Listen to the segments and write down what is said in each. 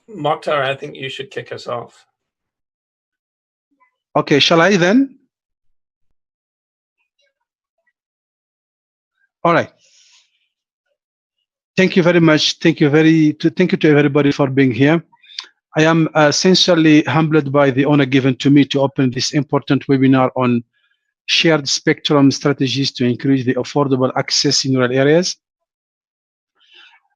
Moctar, I think you should kick us off. Okay, shall I then? All right. Thank you very much. Thank you to everybody for being here. I am sincerely humbled by the honor given to me to open this important webinar on shared spectrum strategies to increase the affordable access in rural areas.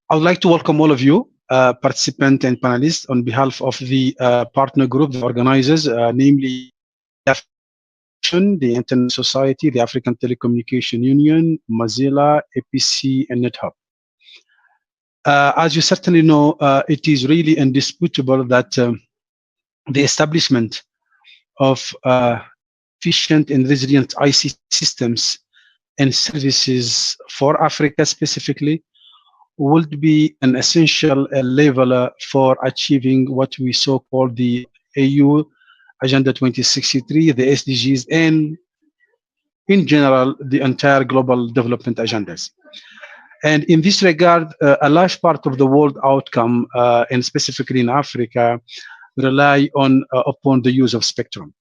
I would like to welcome all of you, participants and panelists, on behalf of the partner group, the organizers, namely caption, the Internet Society, the African Telecommunication Union, Mozilla, APC, and NetHub. As you certainly know, it is really indisputable that the establishment of efficient and resilient ICT systems and services for Africa specifically would be an essential leveler for achieving what we so call the AU Agenda 2063, the SDGs, and in general, the entire global development agendas. And in this regard, a large part of the world outcome, and specifically in Africa, rely upon the use of spectrum.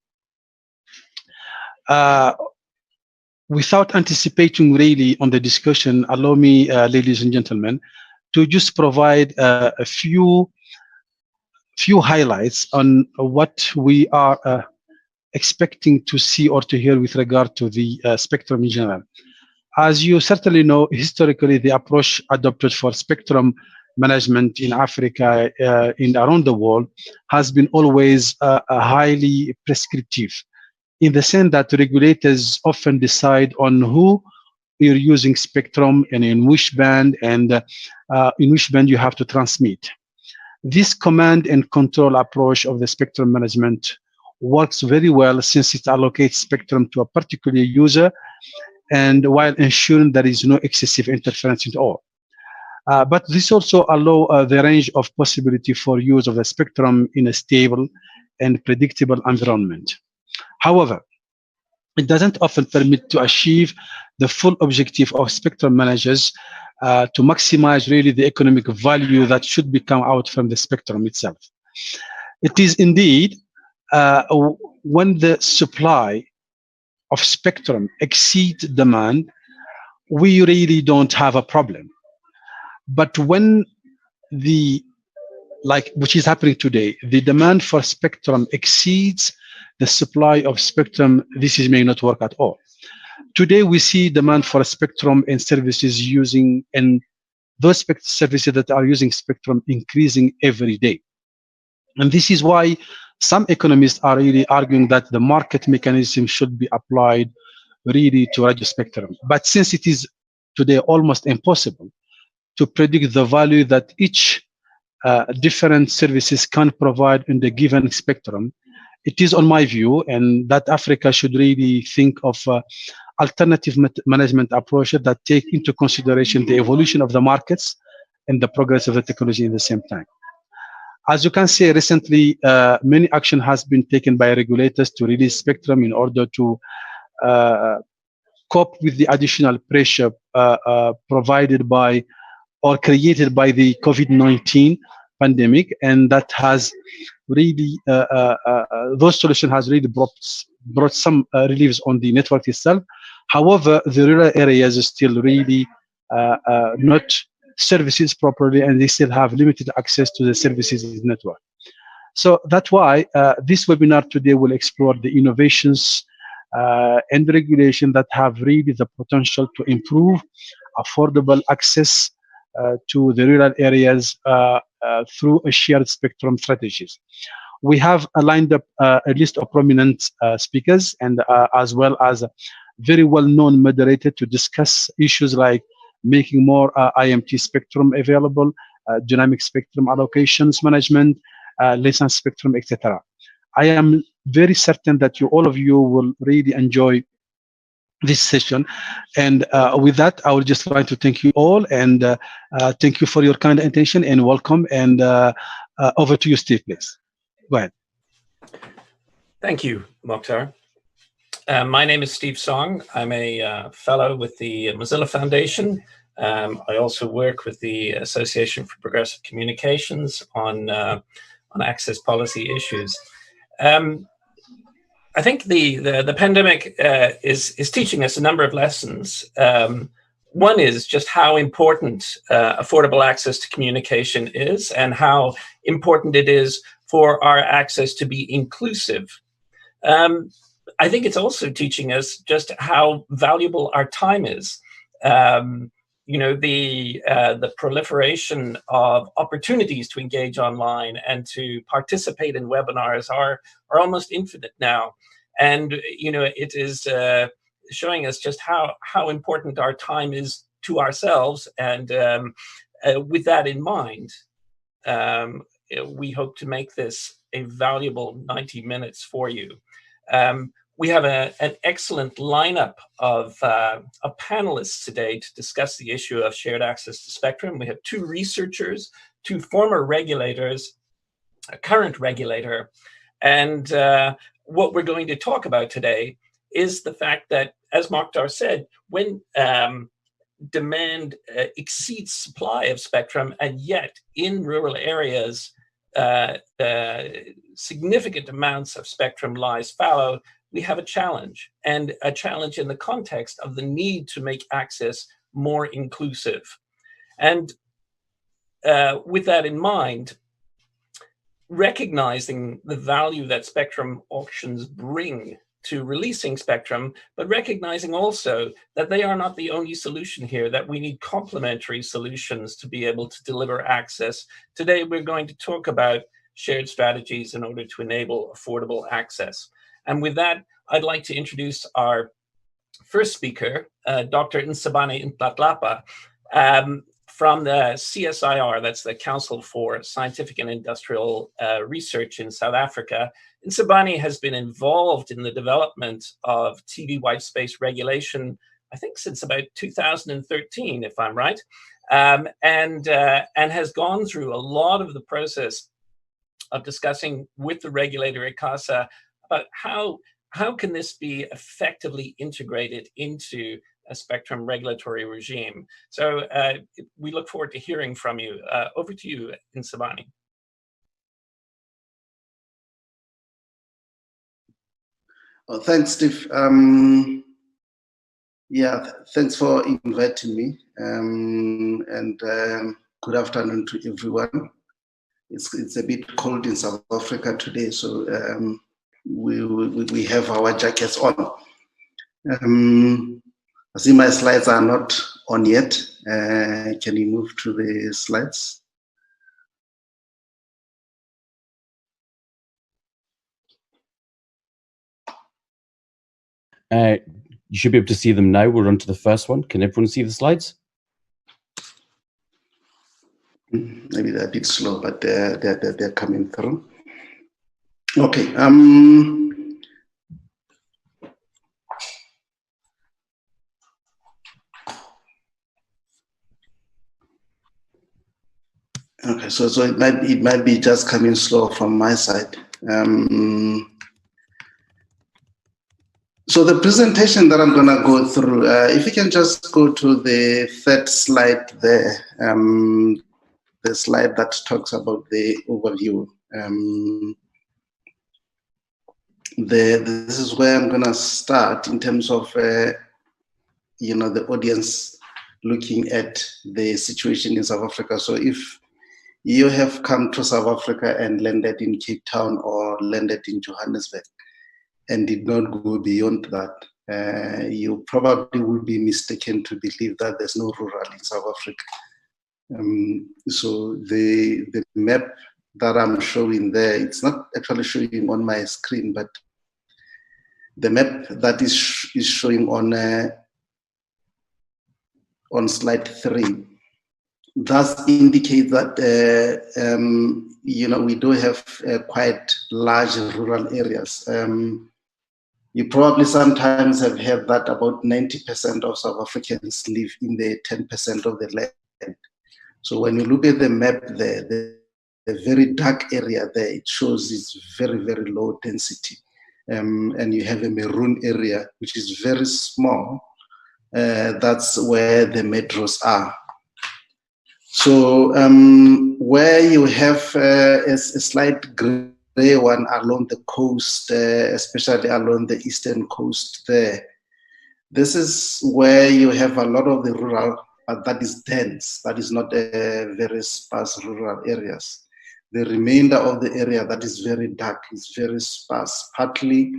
Without anticipating really on the discussion, allow me, ladies and gentlemen, to just provide a few highlights on what we are expecting to see or to hear with regard to the spectrum in general. As you certainly know, historically, the approach adopted for spectrum management in Africa and around the world has been always highly prescriptive, in the sense that regulators often decide on who you're using spectrum and in which band and in which band you have to transmit. This command and control approach of the spectrum management works very well since it allocates spectrum to a particular user and while ensuring there is no excessive interference at all. But this also allows the range of possibility for use of the spectrum in a stable and predictable environment. However, it doesn't often permit to achieve the full objective of spectrum managers to maximize really the economic value that should come out from the spectrum itself. It is indeed when the supply of spectrum exceeds demand, we really don't have a problem. But when which is happening today, the demand for spectrum exceeds the supply of spectrum, this may not work at all. Today, we see demand for spectrum and services and those services that are using spectrum increasing every day. And this is why some economists are really arguing that the market mechanism should be applied really to radio spectrum. But since it is today almost impossible to predict the value that each different services can provide in the given spectrum, it is on my view, and that Africa should really think of alternative management approaches that take into consideration the evolution of the markets and the progress of the technology in the same time. As you can see, recently, many action has been taken by regulators to release spectrum in order to cope with the additional pressure provided by or created by the COVID-19 pandemic, and that has really, those solutions has really brought some reliefs on the network itself. However, the rural areas are still really not services properly, and they still have limited access to the services in the network. So that's why this webinar today will explore the innovations and regulation that have really the potential to improve affordable access to the rural areas through a shared spectrum strategies. We have lined up a list of prominent speakers and as well as a very well-known moderator to discuss issues like making more IMT spectrum available, dynamic spectrum allocations management, license spectrum, etc. I am very certain that all of you will really enjoy this session. And with that, I would just like to thank you all and thank you for your kind attention and welcome. And over to you, Steve, please. Go ahead. Thank you, Moctar. My name is Steve Song. I'm a fellow with the Mozilla Foundation, I also work with the Association for Progressive Communications on access policy issues. I think the pandemic is teaching us a number of lessons. One is just how important affordable access to communication is, and how important it is for our access to be inclusive. I think it's also teaching us just how valuable our time is. You know, the proliferation of opportunities to engage online and to participate in webinars are almost infinite now. And, you know, it is showing us just how important our time is to ourselves. And with that in mind, we hope to make this a valuable 90 minutes for you. We have an excellent lineup of panelists today to discuss the issue of shared access to spectrum. We have 2 researchers, 2 former regulators, a current regulator, and what we're going to talk about today is the fact that, as Moctar said, when demand exceeds supply of spectrum, and yet in rural areas, significant amounts of spectrum lies fallow, we have a challenge, and a challenge in the context of the need to make access more inclusive. And with that in mind, recognizing the value that spectrum auctions bring to releasing spectrum, but recognizing also that they are not the only solution here, that we need complementary solutions to be able to deliver access. Today, we're going to talk about shared strategies in order to enable affordable access. And with that, I'd like to introduce our first speaker, Dr. Ntsibane Ntlapa, from the CSIR, that's the Council for Scientific and Industrial Research in South Africa. Ntsibane has been involved in the development of TV white space regulation, I think since about 2013, if I'm right, and has gone through a lot of the process of discussing with the regulator ICASA about how can this be effectively integrated into a spectrum regulatory regime. So we look forward to hearing from you. Over to you, Ntsibane. Well, thanks, Steve. Yeah, thanks for inviting me. And good afternoon to everyone. It's a bit cold in South Africa today, so we have our jackets on. I see my slides are not on yet. Can you move to the slides? You should be able to see them now. We're on to the first one. Can everyone see the slides? Maybe they're a bit slow, but they're coming through. Okay. Okay, so it might be just coming slow from my side. So the presentation that I'm gonna go through, if you can just go to the 3rd slide there, the slide that talks about the overview. This is where I'm gonna start in terms of, you know, the audience looking at the situation in South Africa. So if you have come to South Africa and landed in Cape Town or landed in Johannesburg and did not go beyond that, you probably will be mistaken to believe that there's no rural in South Africa. So the map that I'm showing there, it's not actually showing on my screen, but the map that is showing on slide 3 does indicate that you know, we do have quite large rural areas. You probably sometimes have heard that about 90% of South Africans live in the 10% of the land. So when you look at the map there, the very dark area there, it shows it's very, very low density. And you have a maroon area, which is very small, That's where the metros are. So where you have a slight gray one along the coast, especially along the eastern coast there, this is where you have a lot of the rural, but that is dense. That is not very sparse rural areas. The remainder of the area that is very dark is very sparse, partly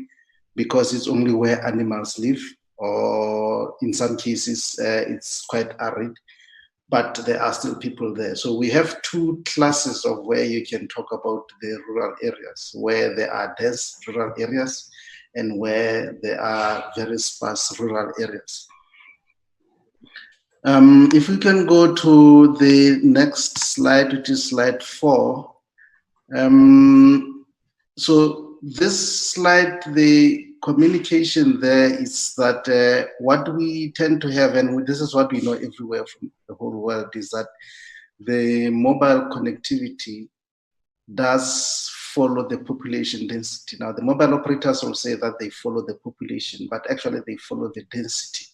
because it's only where animals live, or in some cases it's quite arid, but there are still people there. So we have two classes of where you can talk about the rural areas, where there are dense rural areas and where there are very sparse rural areas. If we can go to the next slide, which is slide 4. So this slide, the communication there is that what we tend to have, and this is what we know everywhere from the whole world, is that the mobile connectivity does follow the population density. Now, the mobile operators will say that they follow the population, but actually they follow the density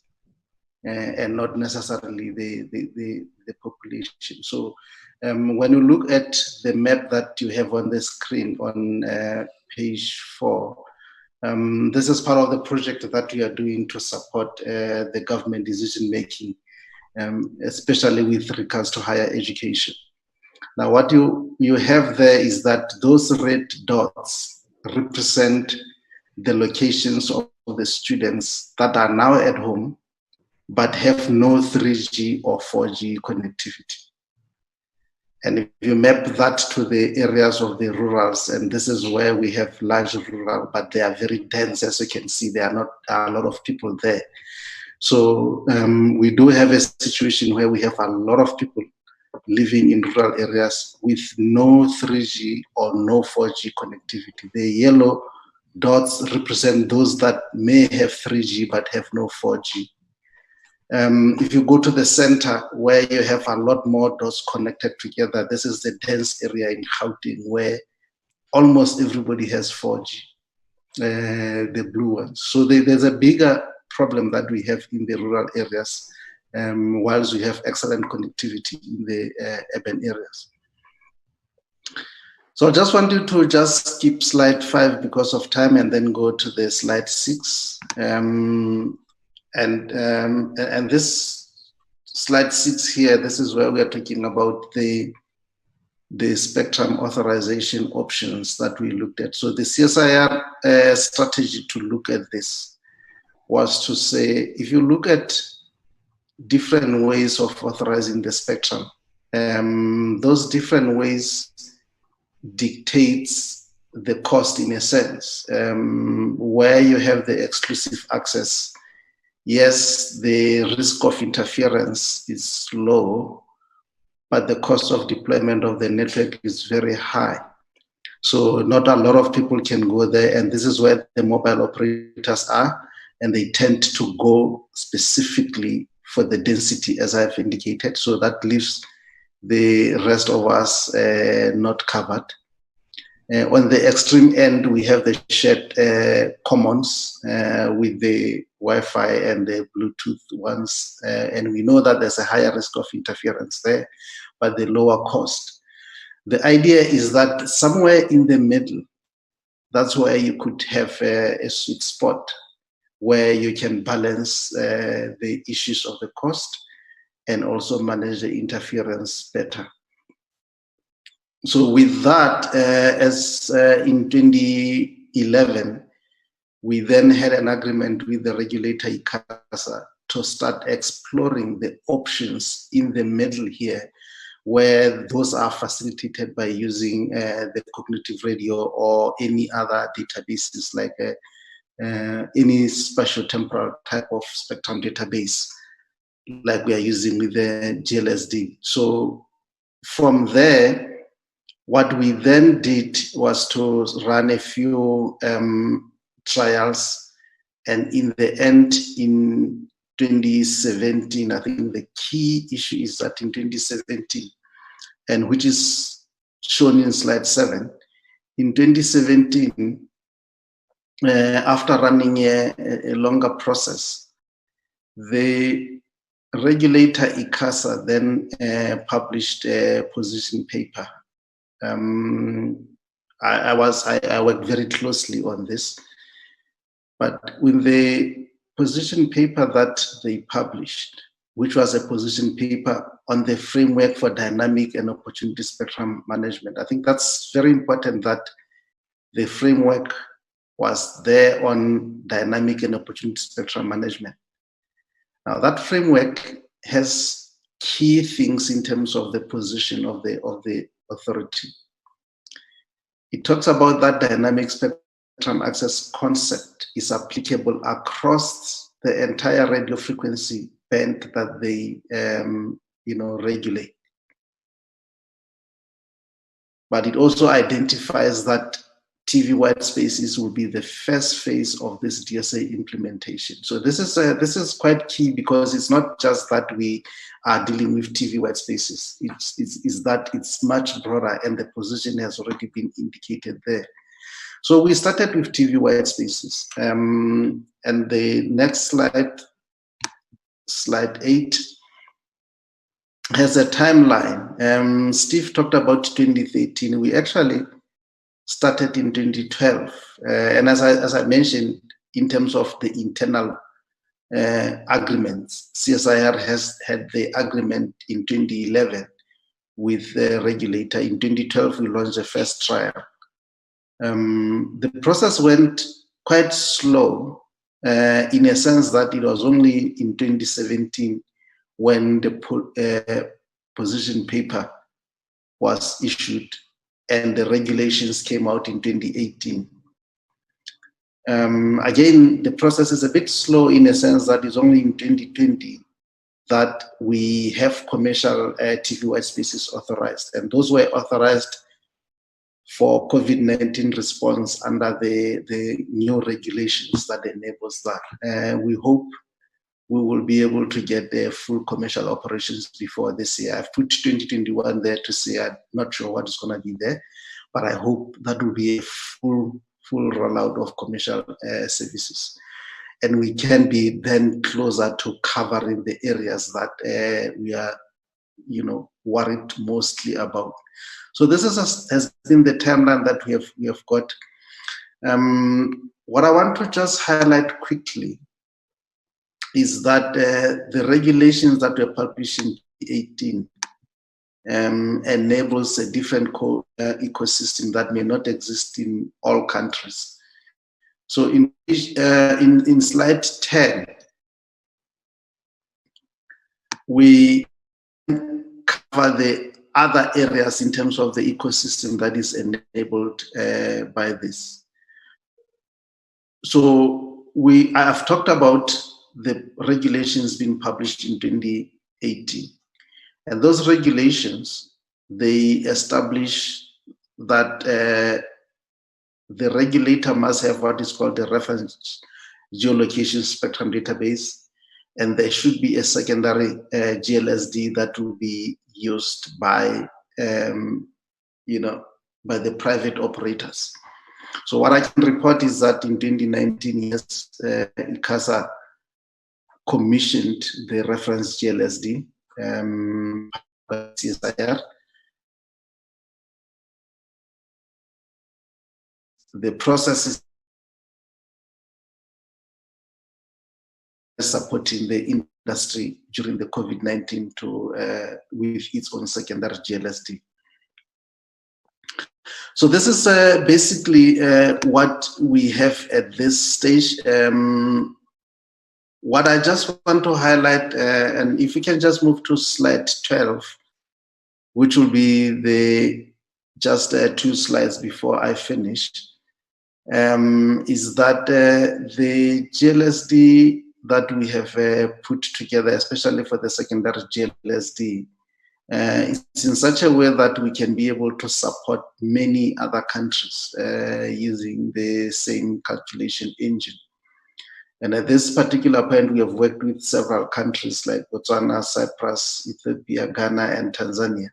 and not necessarily the population. So when you look at the map that you have on the screen on page 4, this is part of the project that we are doing to support the government decision-making, especially with regards to higher education. Now, what you have there is that those red dots represent the locations of the students that are now at home, but have no 3G or 4G connectivity. And if you map that to the areas of the rurals, and this is where we have large rural, but they are very dense, as you can see, there are not a lot of people there. So we do have a situation where we have a lot of people living in rural areas with no 3G or no 4G connectivity. The yellow dots represent those that may have 3G but have no 4G. If you go to the center where you have a lot more dots connected together, this is the dense area in Gauteng where almost everybody has 4G, the blue ones. So there's a bigger problem that we have in the rural areas, whilst we have excellent connectivity in the urban areas. So I just want you to just skip slide 5 because of time and then go to the slide 6. And this slide 6 here, this is where we are talking about the spectrum authorization options that we looked at. So the CSIR strategy to look at this was to say, if you look at different ways of authorizing the spectrum, those different ways dictates the cost in a sense. Where you have the exclusive access, yes, the risk of interference is low, but the cost of deployment of the network is very high. So not a lot of people can go there, and this is where the mobile operators are, and they tend to go specifically for the density, as I've indicated. So that leaves the rest of us not covered. On the extreme end, we have the shared commons with the Wi-Fi and the Bluetooth ones. And we know that there's a higher risk of interference there, but the lower cost. The idea is that somewhere in the middle, that's where you could have a sweet spot where you can balance the issues of the cost and also manage the interference better. So with that, as in 2011, we then had an agreement with the regulator ICASA to start exploring the options in the middle here, where those are facilitated by using the cognitive radio or any other databases like any spatial temporal type of spectrum database like we are using with the GLSD. So from there, what we then did was to run a few trials, and in the end, in 2017, I think the key issue is that in 2017, and which is shown in slide 7, in 2017, after running a longer process, The regulator ICASA then published a position paper. I worked very closely on this, but with the position paper that they published, which was a position paper on the framework for dynamic and opportunity spectrum management, I think that's very important that the framework was there on dynamic and opportunity spectrum management. Now that framework has key things in terms of the position of the authority. It talks about that dynamic spectrum access concept is applicable across the entire radio frequency band that they regulate. But it also identifies that TV white spaces will be the first phase of this DSA implementation. So this is quite key, because it's not just that we are dealing with TV white spaces. It's that it's much broader, and the position has already been indicated there. So we started with TV white spaces, and the next slide, slide 8, has a timeline. Steve talked about 2013. We actually started in 2012, and as I mentioned, in terms of the internal agreements, CSIR has had the agreement in 2011 with the regulator. In 2012, we launched the first trial. The process went quite slow, in a sense that it was only in 2017 when the position paper was issued and the regulations came out in 2018. Again, the process is a bit slow in a sense that it's only in 2020 that we have commercial TV white spaces authorized, and those were authorized for COVID-19 response under the new regulations that enables that. We hope we will be able to get the full commercial operations before this year. I've put 2021 there to say I'm not sure what is going to be there, but I hope that will be a full rollout of commercial services. And we can be then closer to covering the areas that we are, worried mostly about. So this has been the timeline that we have got. What I want to just highlight quickly is that the regulations that were published in 2018 enables a different ecosystem that may not exist in all countries. So in slide 10, we cover the other areas in terms of the ecosystem that is enabled by this. So I have talked about the regulations being published in 2018. And those regulations, they establish that the regulator must have what is called the reference geolocation spectrum database, and there should be a secondary GLSD that will be used by, by the private operators. So what I can report is that in 2019, yes, ICASA commissioned the reference GLSD by CSIR. The process is supporting the industry during the COVID-19 with its own secondary GLSD. So this is basically what we have at this stage. What I just want to highlight, and if we can just move to slide 12, which will be just 2 slides before I finish, is that the GLSD that we have put together, especially for the secondary GLSD, it's in such a way that we can be able to support many other countries using the same calculation engine. And at this particular point, we have worked with several countries like Botswana, Cyprus, Ethiopia, Ghana, and Tanzania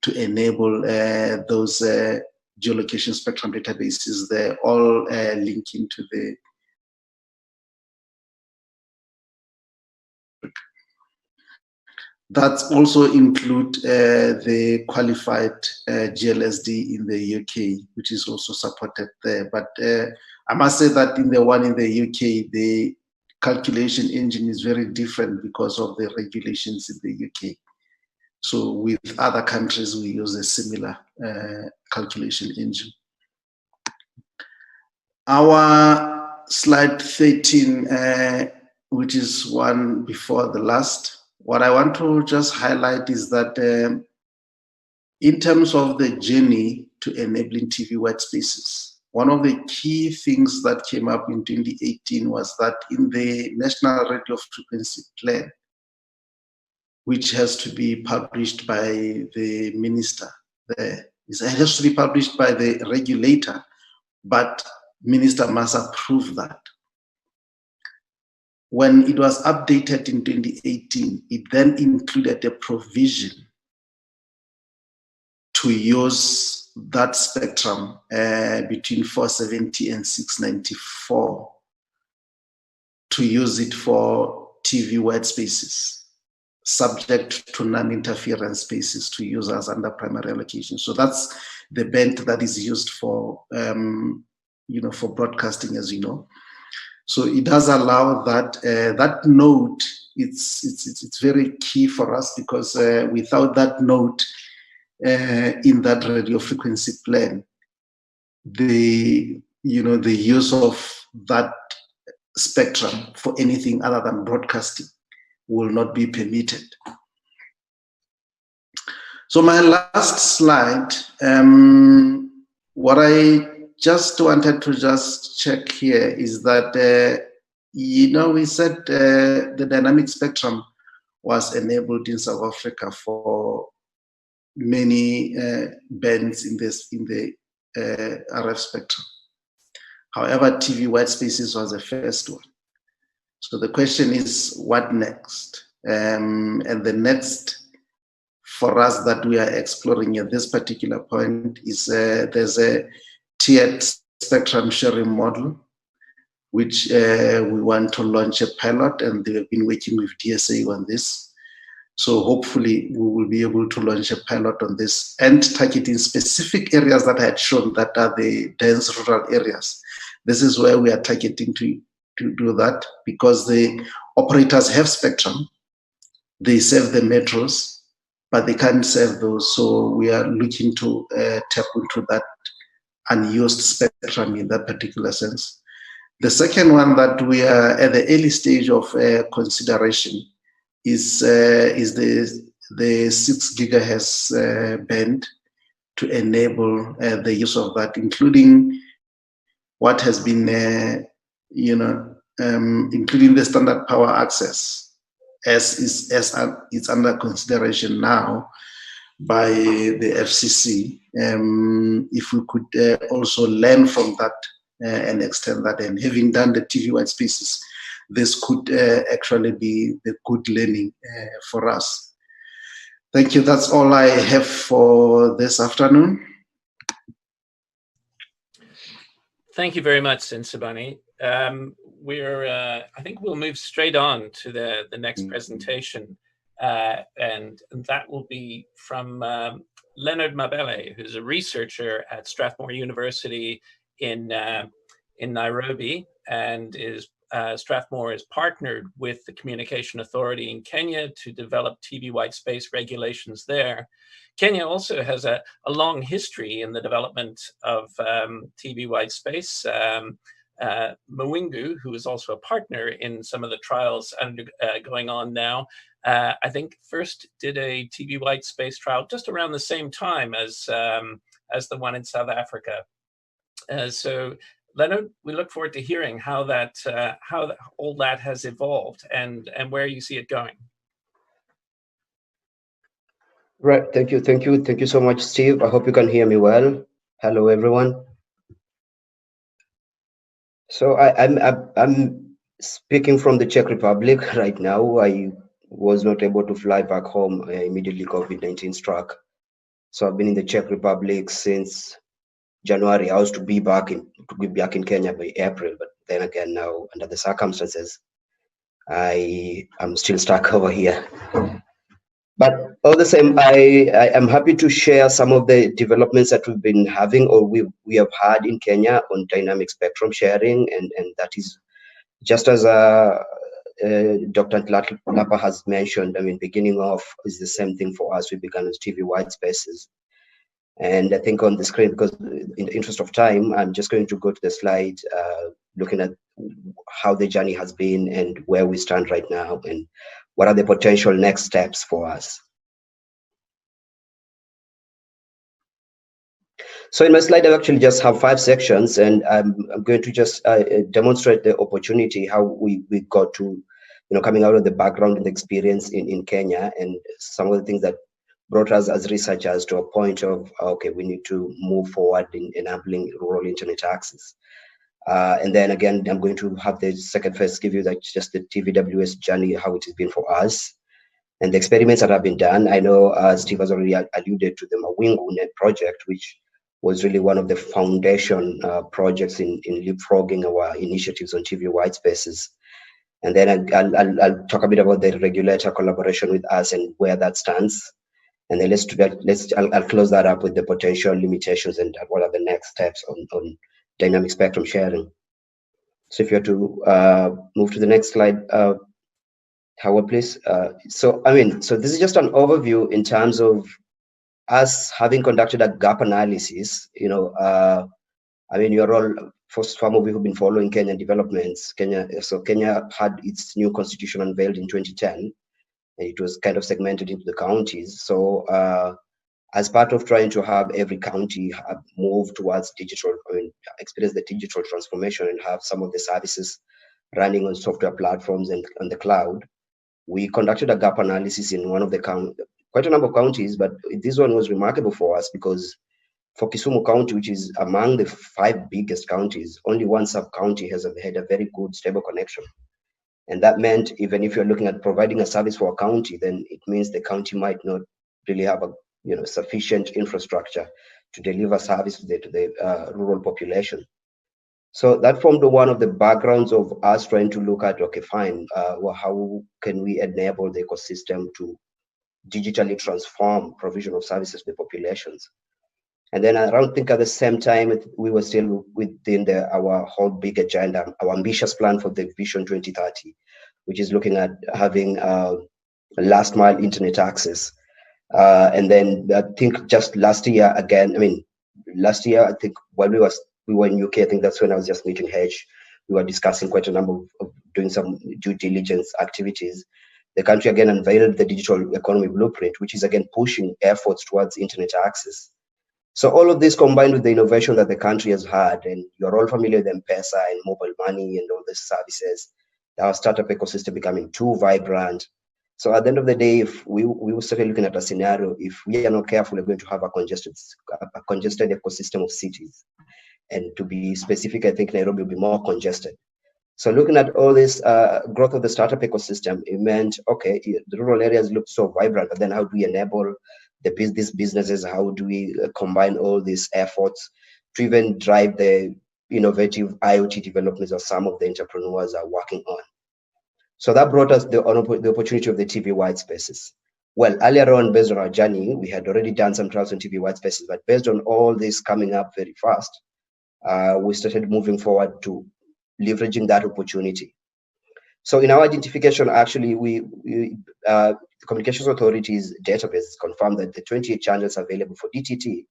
to enable those geolocation spectrum databases. They're all linking to the that also include the qualified GLSD in the UK, which is also supported there. But I must say that in the one in the UK, the calculation engine is very different because of the regulations in the UK. So with other countries, we use a similar calculation engine. Our slide 13, which is one before the last, what I want to just highlight is that in terms of the journey to enabling TV white spaces, one of the key things that came up in 2018 was that in the National Radio Frequency Plan, which has to be published by the minister, it has to be published by the regulator, but minister must approve that. When it was updated in 2018, it then included a provision to use that spectrum between 470 and 694 to use it for TV white spaces, subject to non-interference spaces to users under primary allocation. So that's the band that is used for, for broadcasting, as you know. So it does allow that that node. It's very key for us because without that node in that radio frequency plan, the use of that spectrum for anything other than broadcasting will not be permitted. So my last slide, what I just wanted to just check here is that, we said the dynamic spectrum was enabled in South Africa for many bands in the RF spectrum. However, TV white spaces was the first one. So the question is, what next? And the next for us that we are exploring at this particular point is there's a tiered spectrum sharing model, which we want to launch a pilot, and they've been working with DSA on this. So hopefully we will be able to launch a pilot on this and targeting specific areas that I had shown that are the dense rural areas. This is where we are targeting to do that because the operators have spectrum. They serve the metros, but they can't serve those. So we are looking to tap into that unused spectrum in that particular sense. The second one that we are at the early stage of consideration is the 6 gigahertz band to enable the use of that, including what has been, including the standard power access, as it's under consideration now by the FCC. If we could also learn from that and extend that, and having done the TV white spaces, this could actually be the good learning for us. Thank you. That's all I have for this afternoon. Thank you very much, Ntsibane. I think we'll move straight on to the next presentation, and that will be from Leonard Mabele, who's a researcher at Strathmore University in Nairobi, and Strathmore is partnered with the Communication Authority in Kenya to develop TV white space regulations there. Kenya also has a long history in the development of TV white space. Mawingu, who is also a partner in some of the trials going on now, I think first did a TV white space trial just around the same time as the one in South Africa. So Leonard, we look forward to hearing how all that has evolved and where you see it going. Right, thank you so much, Steve. I hope you can hear me well. Hello, everyone. So I'm speaking from the Czech Republic right now. I was not able to fly back home immediately COVID-19 struck. So I've been in the Czech Republic since January. I was to be back in Kenya by April, but then again now under the circumstances, I am still stuck over here. But all the same, I am happy to share some of the developments that we've been having or we have had in Kenya on dynamic spectrum sharing, and that is just as Dr. Ntlapa has mentioned. I mean, beginning off is the same thing for us. We began with TV white spaces. And I think on the screen, because in the interest of time, I'm just going to go to the slide looking at how the journey has been and where we stand right now and what are the potential next steps for us. So in my slide, I actually just have 5 sections, and I'm going to just demonstrate the opportunity, how we got to, coming out of the background and the experience in Kenya, and some of the things that brought us as researchers to a point of, okay, we need to move forward in enabling rural internet access. And then again, I'm going to have the second phase give you that just the TVWS journey, how it has been for us, and the experiments that have been done. I know Steve has already alluded to the Mawingu Net project, which was really one of the foundation projects in leapfrogging our initiatives on TV white spaces. And then I'll talk a bit about the regulator collaboration with us and where that stands. And then I'll close that up with the potential limitations and what are the next steps on dynamic spectrum sharing. So if you have to move to the next slide, Howard, please. So this is just an overview in terms of us having conducted a gap analysis. You're all, for some of you who've been following Kenyan developments, Kenya had its new constitution unveiled in 2010. It was kind of segmented into the counties. So as part of trying to have every county move towards digital, experience the digital transformation and have some of the services running on software platforms and on the cloud, we conducted a gap analysis in one of the quite a number of counties, but this one was remarkable for us because for Kisumu County, which is among the 5 biggest counties, only one sub-county has had a very good stable connection. And that meant even if you're looking at providing a service for a county, then it means the county might not really have a sufficient infrastructure to deliver service to the rural population. So that formed one of the backgrounds of us trying to look at, okay, fine, how can we enable the ecosystem to digitally transform provision of services to the populations? And then around, think at the same time, we were still within our whole big agenda, our ambitious plan for the Vision 2030, which is looking at having last mile internet access. And then I think just last year, I think while we were in UK, I think that's when I was just meeting Hedge. We were discussing quite a number of doing some due diligence activities. The country again unveiled the digital economy blueprint, which is again pushing efforts towards internet access. So all of this combined with the innovation that the country has had, and you're all familiar with M-Pesa and mobile money and all these services, our startup ecosystem becoming too vibrant. So at the end of the day, if we started looking at a scenario, if we are not careful, we're going to have a congested ecosystem of cities. And to be specific, I think Nairobi will be more congested. So looking at all this growth of the startup ecosystem, it meant, okay, the rural areas look so vibrant, but then how do we enable these businesses? How do we combine all these efforts to even drive the innovative IoT developments that some of the entrepreneurs are working on? So that brought us the opportunity of the TV white spaces. Well, earlier on, based on our journey, we had already done some trials on TV white spaces, but based on all this coming up very fast, we started moving forward to leveraging that opportunity. So in our identification, actually, the Communications Authority's database confirmed that the 28 channels available for DTT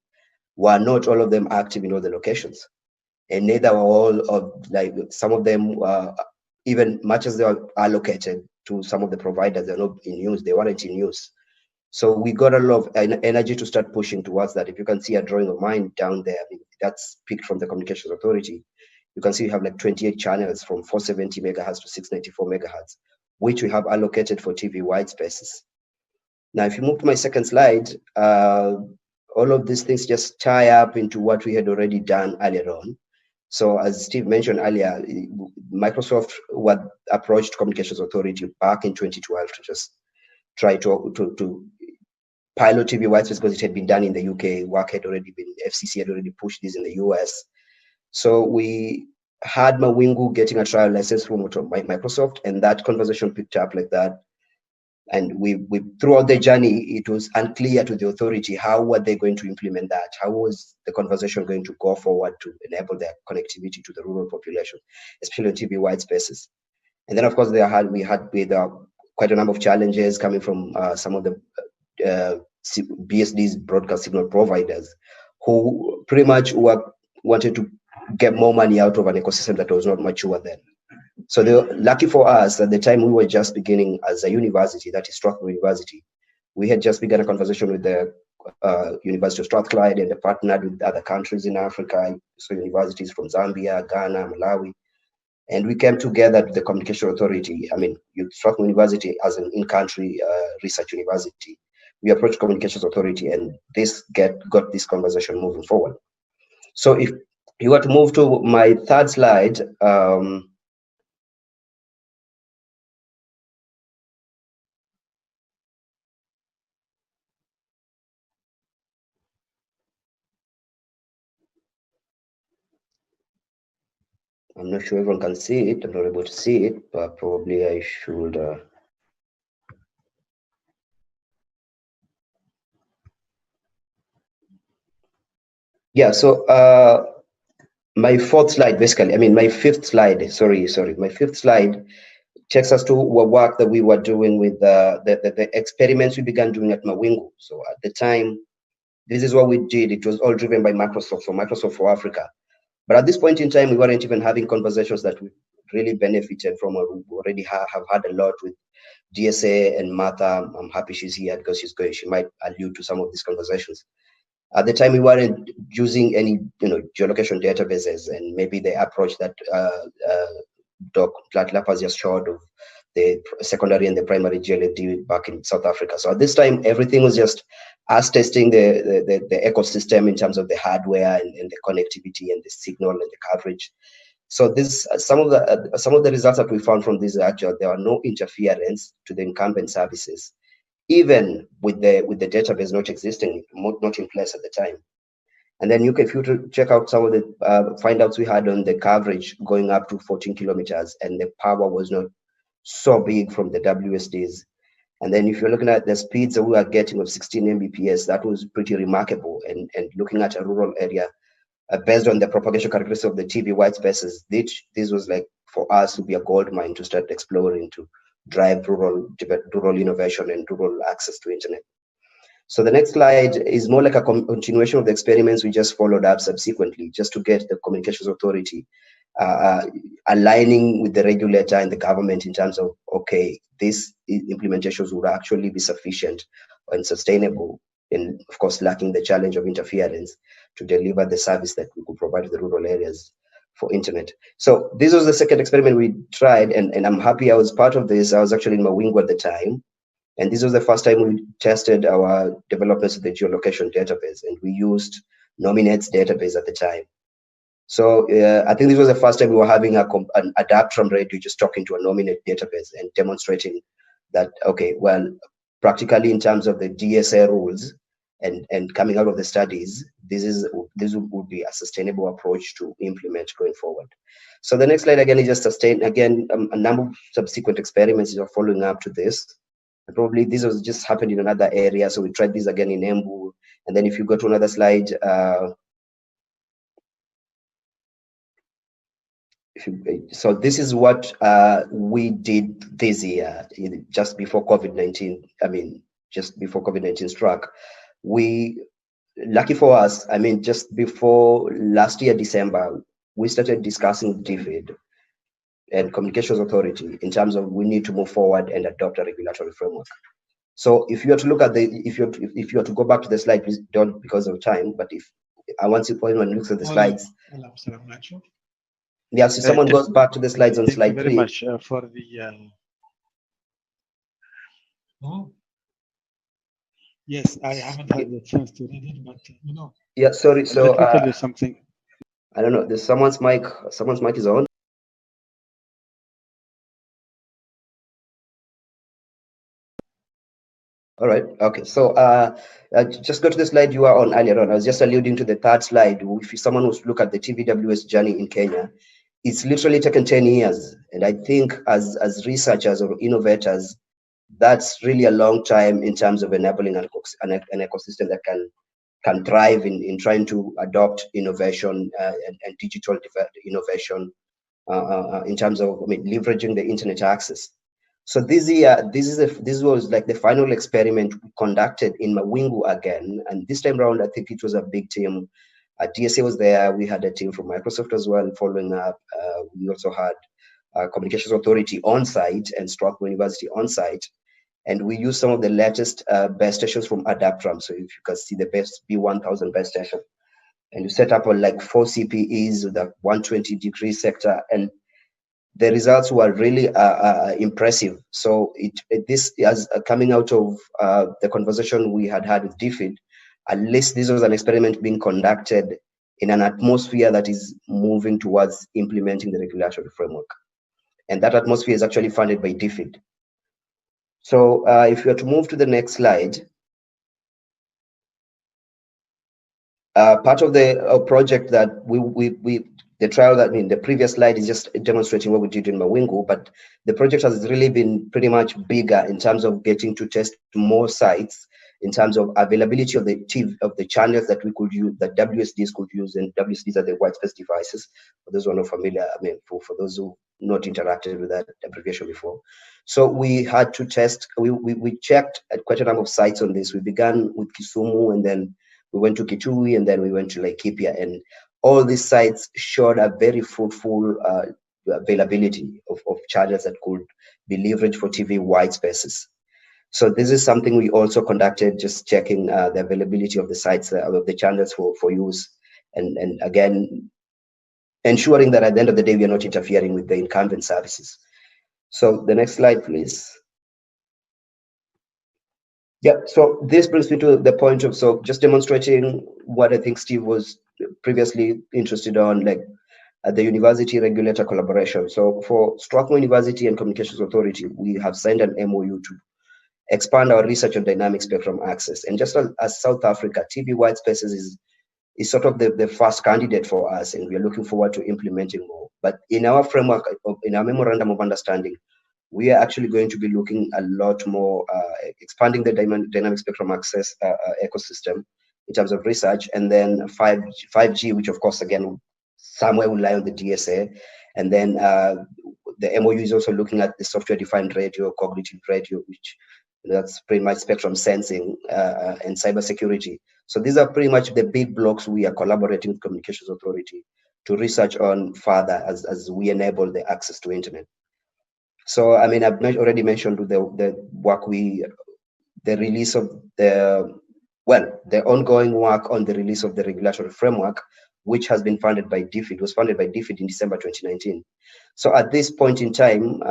were not all of them active in all the locations. And neither were all of, some of them, even much as they are allocated to some of the providers, they're not in use, they weren't in use. So we got a lot of energy to start pushing towards that. If you can see a drawing of mine down there, that's picked from the Communications Authority. You can see we have 28 channels from 470 megahertz to 694 megahertz, which we have allocated for TV white spaces. Now, if you move to my second slide, all of these things just tie up into what we had already done earlier on. So as Steve mentioned earlier, Microsoft approached Communications Authority back in 2012 to just try to pilot TV white space because it had been done in the UK. Work had already been, FCC had already pushed this in the US. So we had Mawingu getting a trial license from Microsoft, and that conversation picked up like that. And we throughout the journey, it was unclear to the authority how were they going to implement that. How was the conversation going to go forward to enable their connectivity to the rural population, especially on TV white spaces. And then, of course, we had quite a number of challenges coming from some of the BSD's broadcast signal providers, who pretty much wanted to get more money out of an ecosystem that was not mature then. So lucky for us, at the time we were just beginning as a university, that is Strathmore University. We had just begun a conversation with the University of Strathclyde, and partnered with other countries in Africa, so universities from Zambia, Ghana, Malawi. And we came together to the Communication Authority. I mean, Strathmore University as an in-country research university. We approached Communications Authority, and this got this conversation moving forward. So if you were to move to my third slide, I'm not sure everyone can see it. I'm not able to see it, but probably I should. Yeah, so my fourth slide, basically, I mean, my fifth slide, sorry, my fifth slide takes us to work that we were doing with the experiments we began doing at Mawingu. So at the time, this is what we did. It was all driven by Microsoft, so Microsoft for Africa. But at this point in time, we weren't even having conversations that we really benefited from, or we already have had a lot with DSA and Martha. I'm happy she's here because she might allude to some of these conversations. At the time, we weren't using any geolocation databases, and maybe the approach that Doc Ntlapa just showed of the secondary and the primary GLFD back in South Africa. So at this time, everything was just us testing the ecosystem in terms of the hardware and the connectivity and the signal and the coverage. So this some of the results that we found from this are actually there are no interference to the incumbent services, even with the database not existing, not in place at the time. And then if you check out some of the findouts we had on the coverage going up to 14 kilometers, and the power was not so big from the WSDs. And then if you're looking at the speeds that we are getting of 16 Mbps, that was pretty remarkable. And looking at a rural area, based on the propagation characteristics of the TV white spaces, this was like for us to be a gold mine to start exploring, to drive rural innovation and rural access to internet. So the next slide is more like a continuation of the experiments we just followed up subsequently, just to get the Communications Authority aligning with the regulator and the government in terms of, okay, these implementations would actually be sufficient and sustainable, and of course lacking the challenge of interference to deliver the service that we could provide to the rural areas for internet. So this was the second experiment we tried, and I'm happy I was part of this. I was actually in Mawingu at the time, and this was the first time we tested our developments of the geolocation database, and we used Nominate's database at the time. So I think this was the first time we were having an adapt from radio, just talking to a Nominate database and demonstrating that, okay, well, practically in terms of the DSA rules and coming out of the studies, this would be a sustainable approach to implement going forward. So the next slide again is just a number of subsequent experiments are following up to this. And probably this was just happened in another area, so we tried this again in Embu. And then if you go to another slide, so this is what we did this year, just before COVID-19. I mean, just before COVID-19 struck. Lucky for us, I mean, just before last year, December, we started discussing with DFID and Communications Authority in terms of we need to move forward and adopt a regulatory framework. So if you are to look at if you are to go back to the slide, please don't because of time. But if I want you when looks at the slides. Yeah, so someone goes back to the slides on slide 3. Thank you very much for the. Yes, I haven't had the chance to read it, but Yeah, sorry. So let me tell you something. I don't know. There's someone's mic. Someone's mic is on. All right. Okay. So just go to the slide you were on earlier on. I was just alluding to the third slide. If someone was to look at the TVWS journey in Kenya, it's literally taken 10 years. And I think as researchers or innovators, that's really a long time in terms of enabling an ecosystem that can thrive in trying to adopt innovation and digital innovation in terms of leveraging the internet access. So this was like the final experiment conducted in Mawingu again, and this time around I think it was a big team. DSA was there. We had a team from Microsoft as well following up. We also had Communications Authority on site and Strathmore University on site. And we use some of the latest base stations from Adaptrum. So if you can see the best B1000 base station, and you set up on like 4 CPEs with a 120-degree sector, and the results were really impressive. So this is coming out of the conversation we had with DFID. At least this was an experiment being conducted in an atmosphere that is moving towards implementing the regulatory framework. And that atmosphere is actually funded by DFID. So if you were to move to the next slide, part of the project that the trial that the previous slide is just demonstrating what we did in Mawingu, but the project has really been pretty much bigger in terms of getting to test more sites, in terms of availability of the channels that we could use, that WSDs could use, and WSDs are the white space devices. For those who are not familiar, for those who not interacted with that abbreviation before. So we had to test, we checked at quite a number of sites on this. We began with Kisumu, and then we went to Kitui, and then we went to Laikipia, and all these sites showed a very fruitful availability of chargers that could be leveraged for TV white spaces. So this is something we also conducted, just checking the availability of the sites, of the channels for use, and again, ensuring that at the end of the day, we are not interfering with the incumbent services. So the next slide, please. Yeah, so this brings me to the point of, so just demonstrating what I think Steve was previously interested on, like the university regulator collaboration. So for Strathmore University and Communications Authority, we have signed an MOU to expand our research on dynamic spectrum access. And just as South Africa, TV white spaces is sort of the first candidate for us, and we are looking forward to implementing more. But in our framework, in our memorandum of understanding, we are actually going to be looking a lot more, expanding the dynamic spectrum access ecosystem in terms of research, and then 5G, which of course, again, somewhere will lie on the DSA. And then the MOU is also looking at the software-defined radio, cognitive radio, which that's pretty much spectrum sensing and cybersecurity. So these are pretty much the big blocks we are collaborating with Communications Authority to research on further as we enable the access to internet. So, I mean, I've already mentioned the work the release of the ongoing work on the release of the regulatory framework, which has been funded by DFID. It was funded by DFID in December 2019. So at this point in time,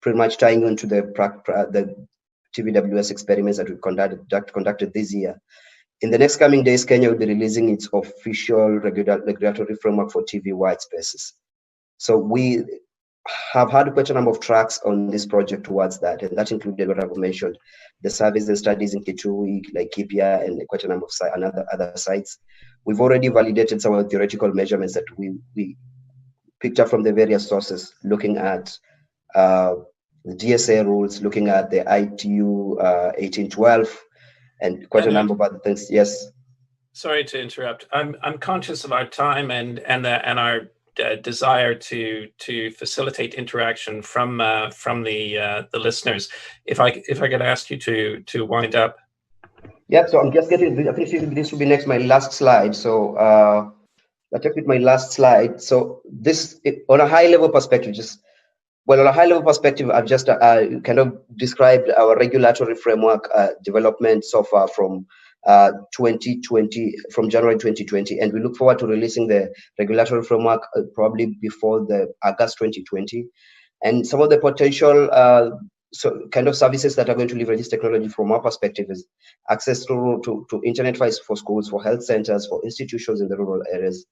pretty much tying on to the TVWS experiments that we conducted this year. In the next coming days, Kenya will be releasing its official regulatory framework for TV white spaces. So we have had quite a number of tracks on this project towards that, and that included what I've mentioned, the surveys and studies in Kitui, Laikipia, and quite a number of other sites. We've already validated some of the theoretical measurements that we picked up from the various sources, looking at the DSA rules, looking at the ITU 1812, and quite a number of other things. Yes. Sorry to interrupt. I'm conscious of our time and our desire to facilitate interaction from the listeners. If I could ask you to wind up. Yeah. So I'm just getting. I think this will be next my last slide. So I'll take with my last slide. So this, on a high level perspective, on a high level perspective, I've just kind of described our regulatory framework development so far from 2020, from January 2020, and we look forward to releasing the regulatory framework probably before the August 2020. And some of the potential kind of services that are going to leverage this technology from our perspective is access to internet for schools, for health centers, for institutions in the rural areas.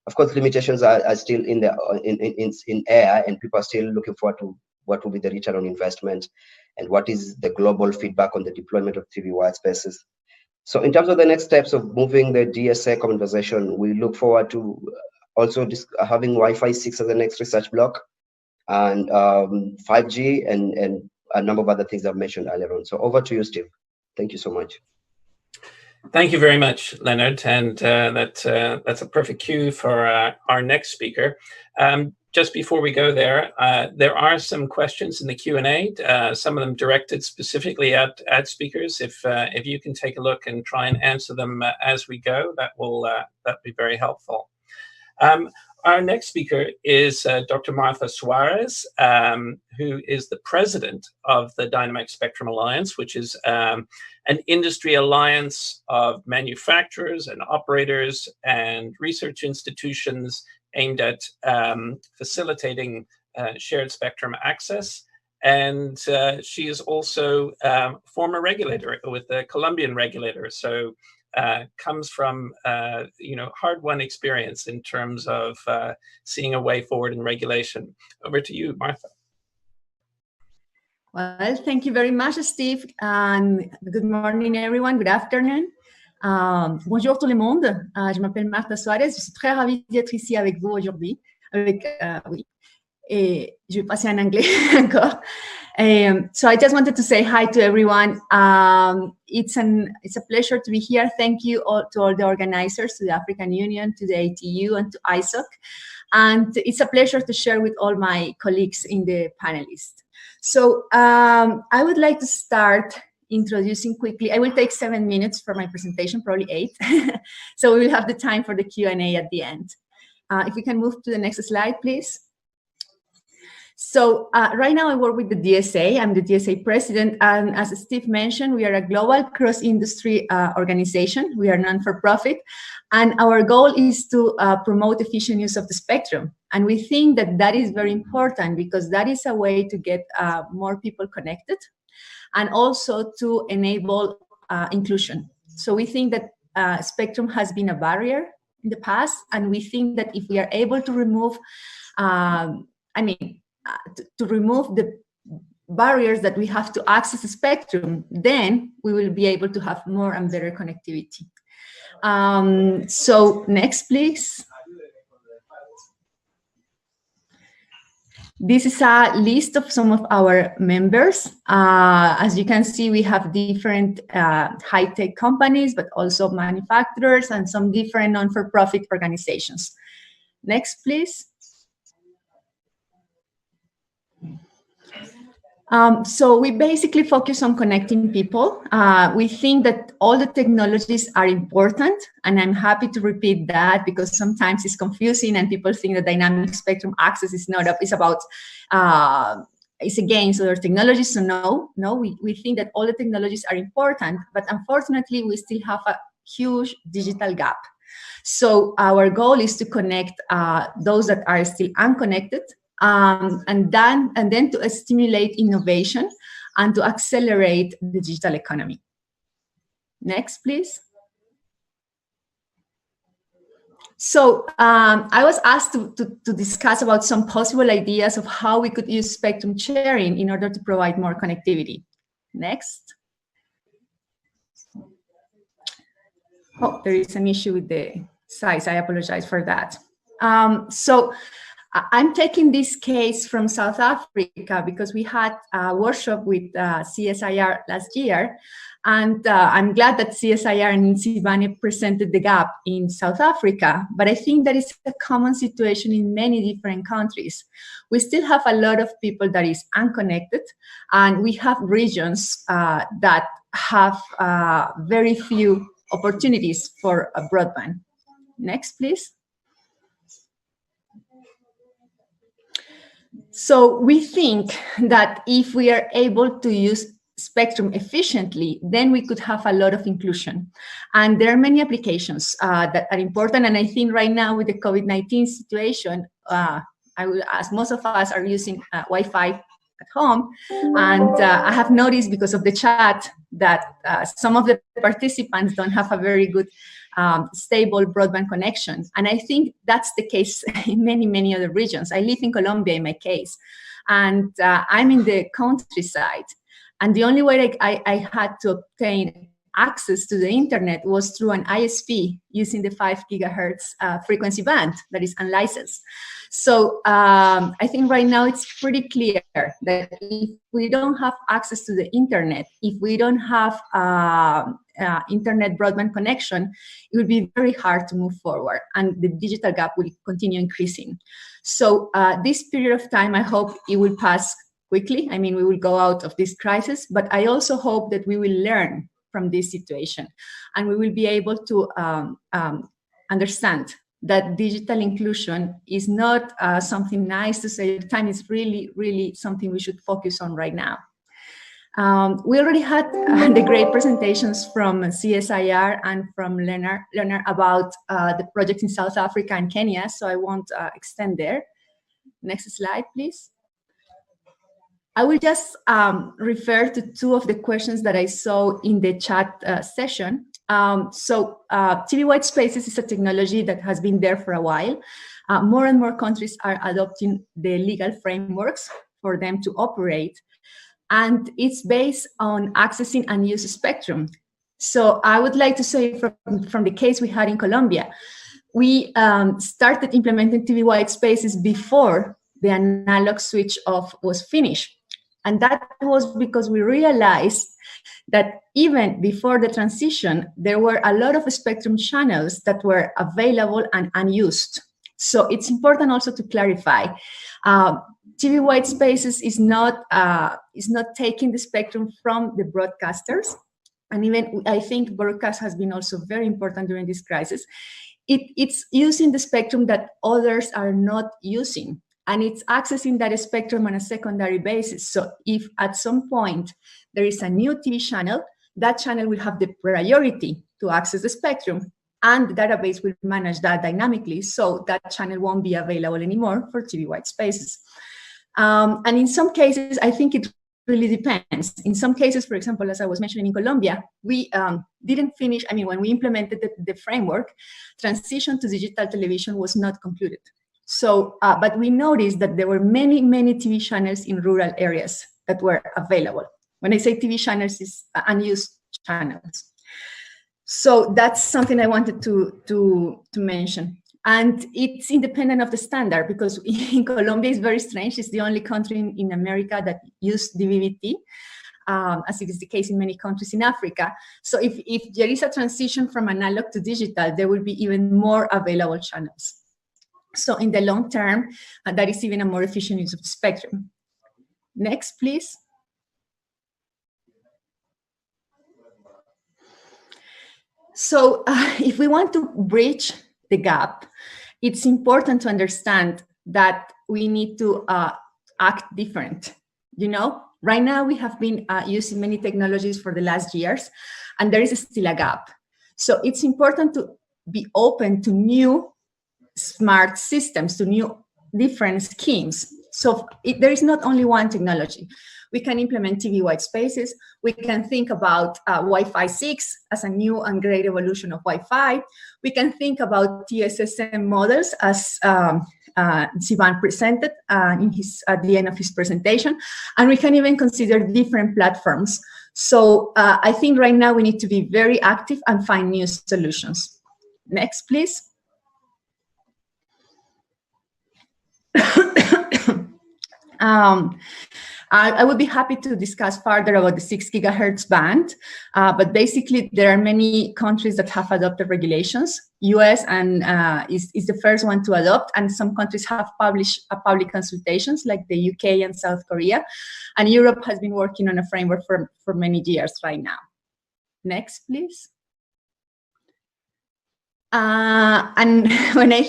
Of course, limitations are still in air, and people are still looking forward to what will be the return on investment and what is the global feedback on the deployment of TV white spaces. So in terms of the next steps of moving the DSA conversation, we look forward to also having Wi-Fi 6 as the next research block, and 5G, and a number of other things I've mentioned earlier on. So over to you, Steve. Thank you so much. Thank you very much, Leonard. And that's a perfect cue for our next speaker. Just before we go there are some questions in the Q&A, some of them directed specifically at speakers. If you can take a look and try and answer them as we go, that'd be very helpful. Our next speaker is Dr. Martha Suarez, who is the president of the Dynamic Spectrum Alliance, which is an industry alliance of manufacturers and operators and research institutions aimed at facilitating shared spectrum access. And she is also former regulator with the Colombian regulator. So comes from hard-won experience in terms of seeing a way forward in regulation. Over to you, Martha. Well, thank you very much, Steve, and good morning, everyone. Good afternoon. Bonjour tout le monde. Je m'appelle Martha Suarez. Je suis très ravie d'être ici avec vous aujourd'hui. Oui. Et je vais passer en anglais encore. So I just wanted to say hi to everyone. It's a pleasure to be here. Thank you to all the organizers, to the African Union, to the ATU, and to ISOC. And it's a pleasure to share with all my colleagues in the panelists. So I would like to start introducing quickly. I will take 7 minutes for my presentation, probably 8. So we will have the time for the Q&A at the end. If we can move to the next slide, please. So right now I work with the DSA. I'm the DSA president. And as Steve mentioned, we are a global cross-industry organization. We are non-for-profit. And our goal is to promote efficient use of the spectrum. And we think that that is very important because that is a way to get more people connected and also to enable inclusion. So we think that spectrum has been a barrier in the past. And we think that if we are able to remove, to remove the barriers that we have to access the spectrum, then we will be able to have more and better connectivity. So next, please. This is a list of some of our members. As you can see, we have different high-tech companies, but also manufacturers and some different non-for-profit organizations. Next, please. So we basically focus on connecting people. We think that all the technologies are important, and I'm happy to repeat that because sometimes it's confusing and people think that dynamic spectrum access is not up, it's about, it's against other technologies. So no, we think that all the technologies are important, but unfortunately we still have a huge digital gap. So our goal is to connect those that are still unconnected, and then to stimulate innovation and to accelerate the digital economy. Next, please. So I was asked to discuss about some possible ideas of how we could use spectrum sharing in order to provide more connectivity. Next. Oh, there is an issue with the size. I apologize for that. So I'm taking this case from South Africa because we had a workshop with CSIR last year, and I'm glad that CSIR and Ntsibane presented the gap in South Africa, but I think that is a common situation in many different countries. We still have a lot of people that is unconnected, and we have regions that have very few opportunities for a broadband. Next, please. So we think that if we are able to use spectrum efficiently, then we could have a lot of inclusion. And there are many applications that are important. And I think right now with the COVID-19 situation, I will ask, most of us are using Wi-Fi at home. And I have noticed because of the chat that some of the participants don't have a very good stable broadband connection. And I think that's the case in many other regions. I live in Colombia in my case, and I'm in the countryside. And the only way I had to obtain access to the internet was through an ISP using the 5 gigahertz frequency band that is unlicensed. So I think right now it's pretty clear that if we don't have access to the internet, if we don't have internet broadband connection, it will be very hard to move forward, and the digital gap will continue increasing. So this period of time, I hope it will pass quickly. I mean, we will go out of this crisis, but I also hope that we will learn from this situation, and we will be able to understand that digital inclusion is not something nice to say. The time is really, really something we should focus on right now. We already had the great presentations from CSIR and from Leonard about the projects in South Africa and Kenya, so I won't extend there. Next slide, please. I will just refer to 2 of the questions that I saw in the chat session. TV white spaces is a technology that has been there for a while. More and more countries are adopting the legal frameworks for them to operate, and it's based on accessing unused spectrum. So I would like to say from the case we had in Colombia, we started implementing TV white spaces before the analog switch off was finished. And that was because we realized that even before the transition, there were a lot of spectrum channels that were available and unused. So it's important also to clarify, TV white spaces is not taking the spectrum from the broadcasters. And even I think broadcast has been also very important during this crisis. It's using the spectrum that others are not using. And it's accessing that spectrum on a secondary basis. So if at some point there is a new TV channel, that channel will have the priority to access the spectrum, and the database will manage that dynamically, so that channel won't be available anymore for TV white spaces. And in some cases, I think it really depends. In some cases, for example, as I was mentioning in Colombia, we didn't finish, I mean, when we implemented the framework, transition to digital television was not concluded. So, but we noticed that there were many, many TV channels in rural areas that were available. When I say TV channels, it's unused channels. So that's something I wanted to mention. And it's independent of the standard, because in Colombia it's very strange. It's the only country in America that used DVB-T, as it is the case in many countries in Africa. So if there is a transition from analog to digital, there will be even more available channels. So in the long term, that is even a more efficient use of the spectrum. Next, please. So if we want to bridge the gap, it's important to understand that we need to act different. You know, right now we have been using many technologies for the last years, and there is still a gap. So it's important to be open to new smart systems, to new different schemes. So there is not only one technology. We can implement TV white spaces. We can think about Wi-Fi 6 as a new and great evolution of Wi-Fi. We can think about TSSM models, as Ntsibane presented at the end of his presentation. And we can even consider different platforms. So I think right now we need to be very active and find new solutions. Next, please. I would be happy to discuss further about the 6 gigahertz band, but basically there are many countries that have adopted regulations. US is the first one to adopt, and some countries have published public consultations like the UK and South Korea, and Europe has been working on a framework for many years right now. Next, please. And when I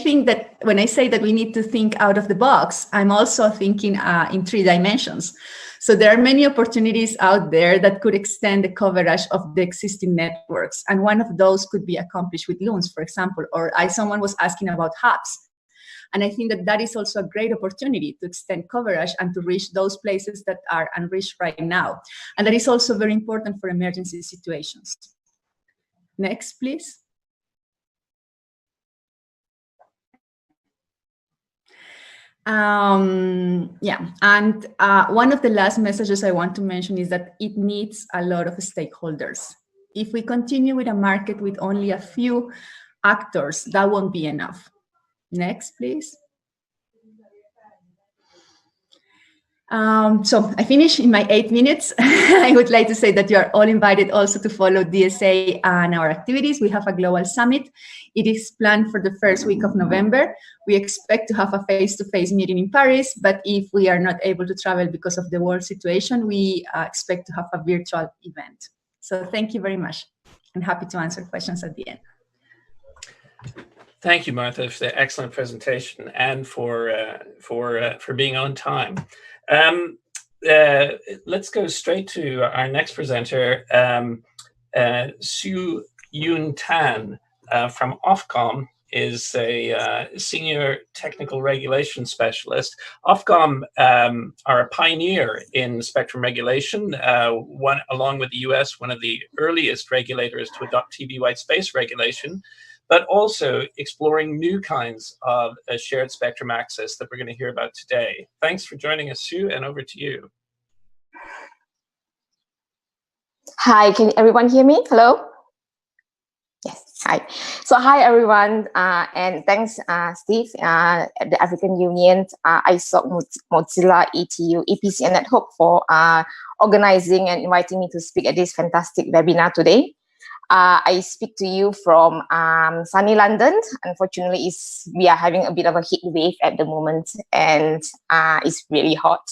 say that we need to think out of the box, I'm also thinking in 3 dimensions. So there are many opportunities out there that could extend the coverage of the existing networks. And one of those could be accomplished with loans, for example, or someone was asking about hubs. And I think that is also a great opportunity to extend coverage and to reach those places that are unreached right now. And that is also very important for emergency situations. Next, please. Yeah, and one of the last messages I want to mention is that it needs a lot of stakeholders. if we continue with a market with only a few actors, that won't be enough. Next, please. So I finish in my 8 minutes. I would like to say that you are all invited also to follow DSA and our activities. We have a global summit. It is planned for the first week of November. We expect to have a face-to-face meeting in Paris, but if we are not able to travel because of the world situation, we expect to have a virtual event. So thank you very much. I'm happy to answer questions at the end. Thank you, Martha, for the excellent presentation and for being on time. Let's go straight to our next presenter, Siew Yoon from OFCOM is a senior technical regulation specialist. OFCOM are a pioneer in spectrum regulation, along with the US, one of the earliest regulators to adopt TV white space regulation, but also exploring new kinds of shared spectrum access that we're going to hear about today. Thanks for joining us, Siew, and over to you. Hi, can everyone hear me? Hello? Yes, hi. So hi, everyone, and thanks, Steve, the African Union, ISOC, Mozilla, ETU, EPC, and NetHope for organizing and inviting me to speak at this fantastic webinar today. I speak to you from sunny London. Unfortunately, we are having a bit of a heat wave at the moment, and it's really hot.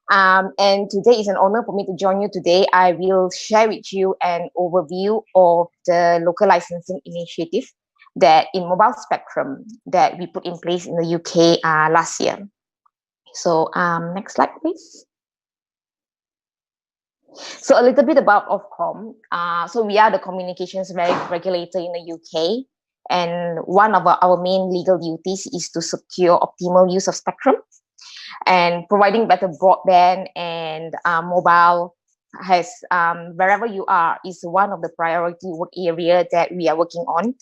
And today is an honor for me to join you today. I will share with you an overview of the local licensing initiative that in mobile spectrum that we put in place in the UK last year. So next slide, please. So a little bit about OFCOM. So we are the communications regulator in the UK, and one of our main legal duties is to secure optimal use of spectrum, and providing better broadband and mobile has wherever you are is one of the priority work area that we are working on.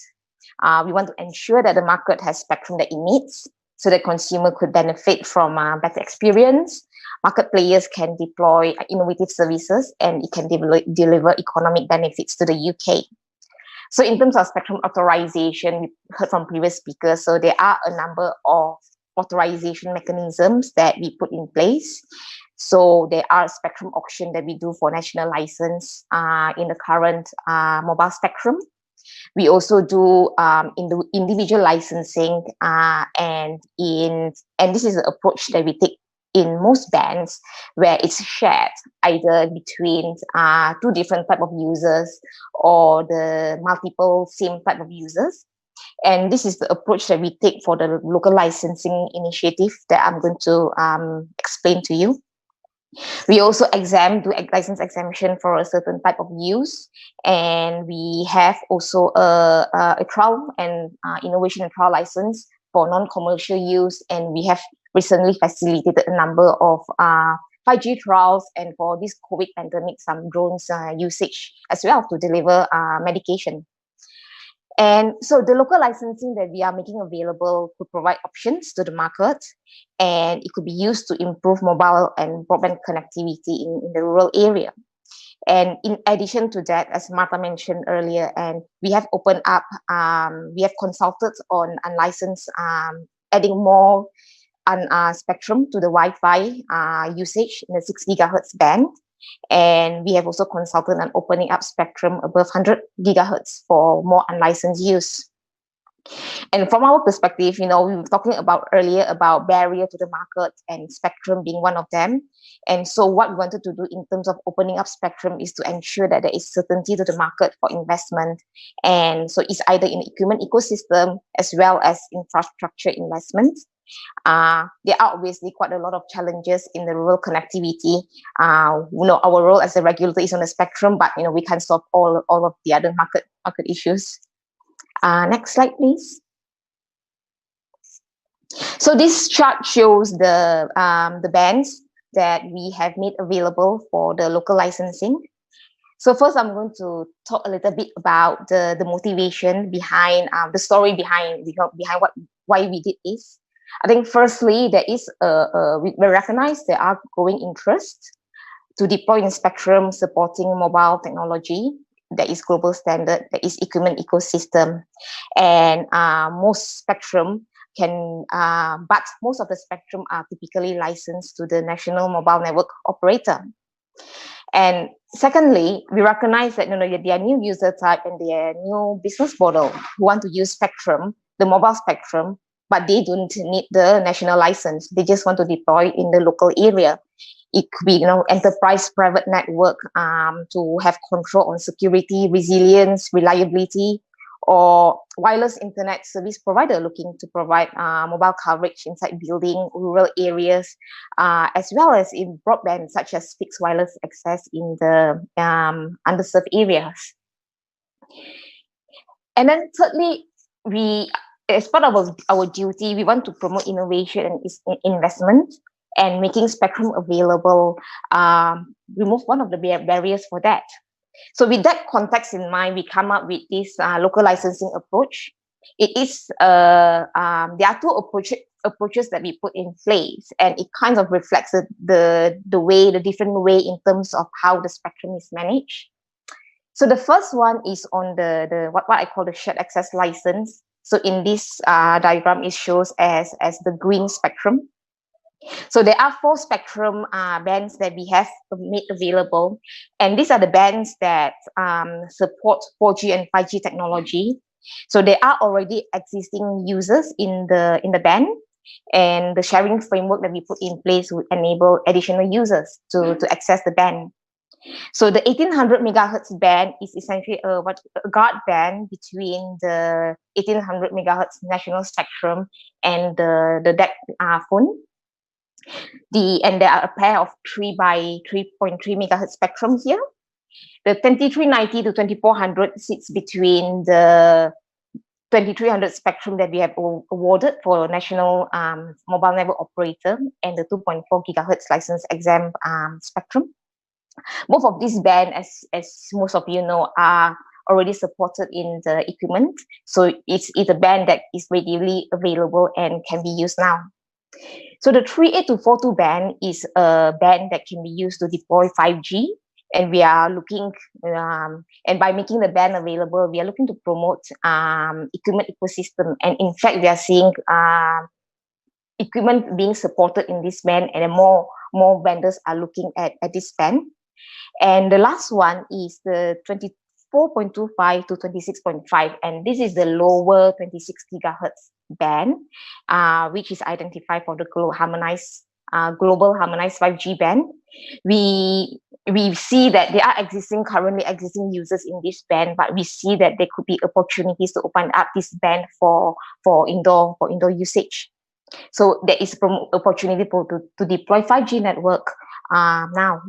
We want to ensure that the market has spectrum that it needs, so that consumer could benefit from better experience. Market players can deploy innovative services, and it can deliver economic benefits to the UK. So in terms of spectrum authorization, we heard from previous speakers, so there are a number of authorization mechanisms that we put in place. So there are spectrum auction that we do for national license in the current mobile spectrum. We also do in the individual licensing, and this is the approach that we take in most bands where it's shared either between two different type of users or the multiple same type of users. And this is the approach that we take for the local licensing initiative that I'm going to explain to you. We also do license exemption for a certain type of use, and we have also a trial and innovation and trial license for non-commercial use, and we have recently facilitated a number of 5G trials, and for this COVID pandemic, some drones usage as well to deliver medication. And so the local licensing that we are making available could provide options to the market, and it could be used to improve mobile and broadband connectivity in the rural area. And in addition to that, as Martha mentioned earlier, and we have opened up, we have consulted on unlicensed, adding more spectrum to the Wi-Fi usage in the 6 gigahertz band. And we have also consulted on opening up spectrum above 100 gigahertz for more unlicensed use. And from our perspective, we were talking about earlier about barrier to the market and spectrum being one of them. And so what we wanted to do in terms of opening up spectrum is to ensure that there is certainty to the market for investment. And so it's either in equipment ecosystem as well as infrastructure investment. There are obviously quite a lot of challenges in the rural connectivity. Our role as a regulator is on the spectrum, but we can't solve all of the other market issues. Next slide, please. So this chart shows the bands that we have made available for the local licensing. So first, I'm going to talk a little bit about the motivation behind the story behind why we did this. I think firstly, there is we recognize there are growing interest to deploy in spectrum supporting mobile technology there is global standard, there is equipment ecosystem, and most spectrum can, but most of the spectrum are typically licensed to the national mobile network operator. And secondly, we recognize that there are new user type and there are new business model who want to use spectrum, the mobile spectrum, but they don't need the national license. They just want to deploy in the local area. It could be, enterprise private network to have control on security, resilience, reliability, or wireless internet service provider looking to provide mobile coverage inside building, rural areas, as well as in broadband, such as fixed wireless access in the underserved areas. And then thirdly, as part of our duty, we want to promote innovation and investment, and making spectrum available, remove one of the barriers for that. So with that context in mind, we come up with this local licensing approach. It is, there are two approaches that we put in place, and it kind of reflects the different way in terms of how the spectrum is managed. So the first one is on what I call the shared access license. So in this diagram, it shows as the green spectrum. So there are 4 spectrum bands that we have made available, and these are the bands that support 4G and 5G technology. So there are already existing users in the band, and the sharing framework that we put in place will enable additional users to access the band. So the 1800 megahertz band is essentially a guard band between the 1800 megahertz national spectrum and the DEC phone. And there are a pair of 3 by 3.3 megahertz spectrum here. The 2390 to 2400 sits between the 2300 spectrum that we have awarded for national mobile network operator and the 2.4 gigahertz license exempt spectrum. Both of these bands, as most of you know, are already supported in the equipment. So it's a band that is readily available and can be used now. So the 38242 band is a band that can be used to deploy 5G, and we are looking, and by making the band available, we are looking to promote equipment ecosystem. And in fact, we are seeing equipment being supported in this band, and more vendors are looking at this band. And the last one is the 24.25 to 26.5, and this is the lower 26 gigahertz band, which is identified for the global harmonized 5G band. We see that there are currently existing users in this band, but we see that there could be opportunities to open up this band for indoor usage. So there is opportunity to deploy 5G network now.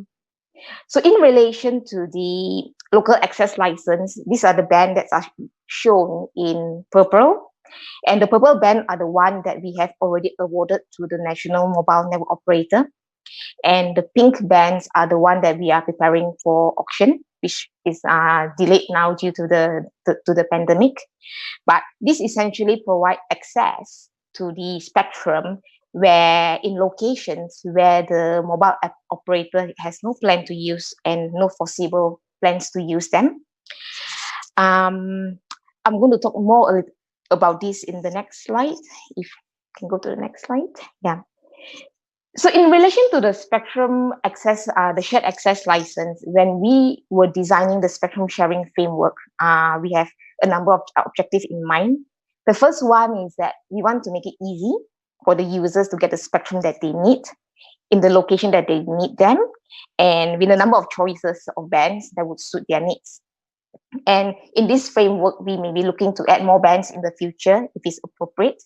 So in relation to the local access license, these are the bands that are shown in purple. And the purple band are the one that we have already awarded to the national mobile network operator. And the pink bands are the one that we are preparing for auction, which is delayed now due to the pandemic. But this essentially provide access to the spectrum where in locations where the mobile app operator has no plan to use and no foreseeable plans to use them. I'm going to talk more about this in the next slide. If you can go to the next slide. Yeah. So in relation to the spectrum access, the shared access license, when we were designing the spectrum sharing framework, we have a number of objectives in mind. The first one is that we want to make it easy for the users to get the spectrum that they need in the location that they need them, and with a number of choices of bands that would suit their needs. And in this framework, we may be looking to add more bands in the future if it's appropriate.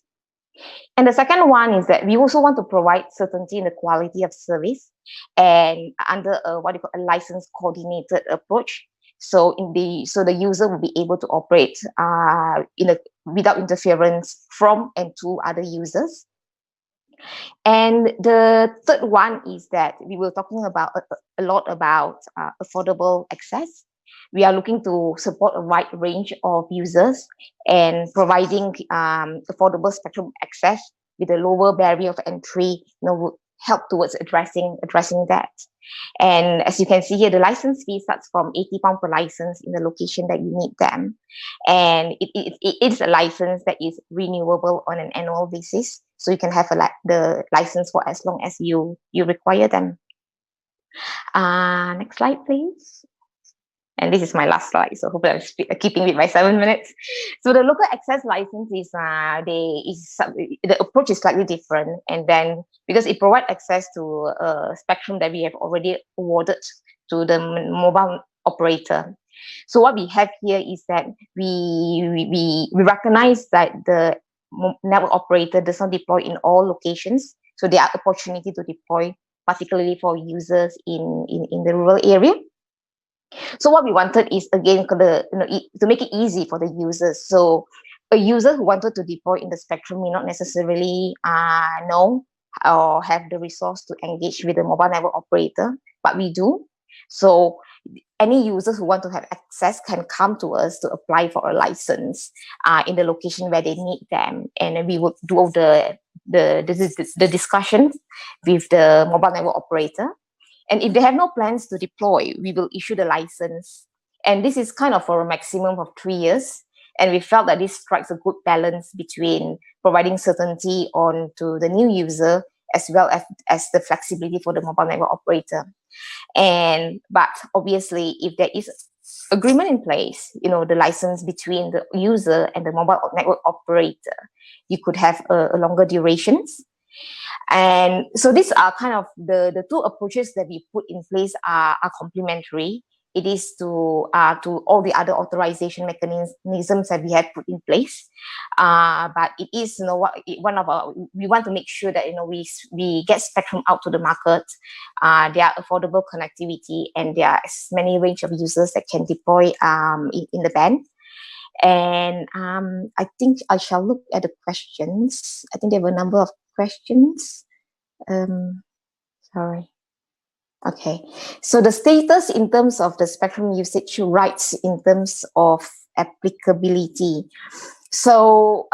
And the second one is that we also want to provide certainty in the quality of service, and under a license coordinated approach. So the user will be able to operate without interference from and to other users. And the third one is that we were talking about a lot about affordable access. We are looking to support a wide range of users and providing affordable spectrum access with a lower barrier of entry, help towards addressing that. And as you can see here, the license fee starts from £80 per license in the location that you need them. And it is a license that is renewable on an annual basis. So you can have the license for as long as you require them. Next slide, please. And this is my last slide, so hopefully I'm keeping with my 7 minutes. So the local access license is, the approach is slightly different. And then because it provides access to a spectrum that we have already awarded to the mobile operator. So what we have here is that we recognize that the network operator does not deploy in all locations. So there are opportunities to deploy, particularly for users in the rural area. So what we wanted is, again, to make it easy for the users. So a user who wanted to deploy in the spectrum may not necessarily know or have the resource to engage with the mobile network operator, but we do. So any users who want to have access can come to us to apply for a license in the location where they need them. And we would do the discussion with the mobile network operator. And if they have no plans to deploy, we will issue the license. And this is kind of for a maximum of 3 years. And we felt that this strikes a good balance between providing certainty to the new user as well as the flexibility for the mobile network operator. But obviously, if there is agreement in place, the license between the user and the mobile network operator, you could have a longer durations. And so these are kind of the two approaches that we put in place are complementary. It is to all the other authorization mechanisms that we have put in place. But it is, one of our, we want to make sure that, we get spectrum out to the market. There are affordable connectivity, and there are as many range of users that can deploy in the band. And I think I shall look at the questions. I think there were a number of questions. Sorry. Okay. So the status in terms of the spectrum usage rights in terms of applicability. So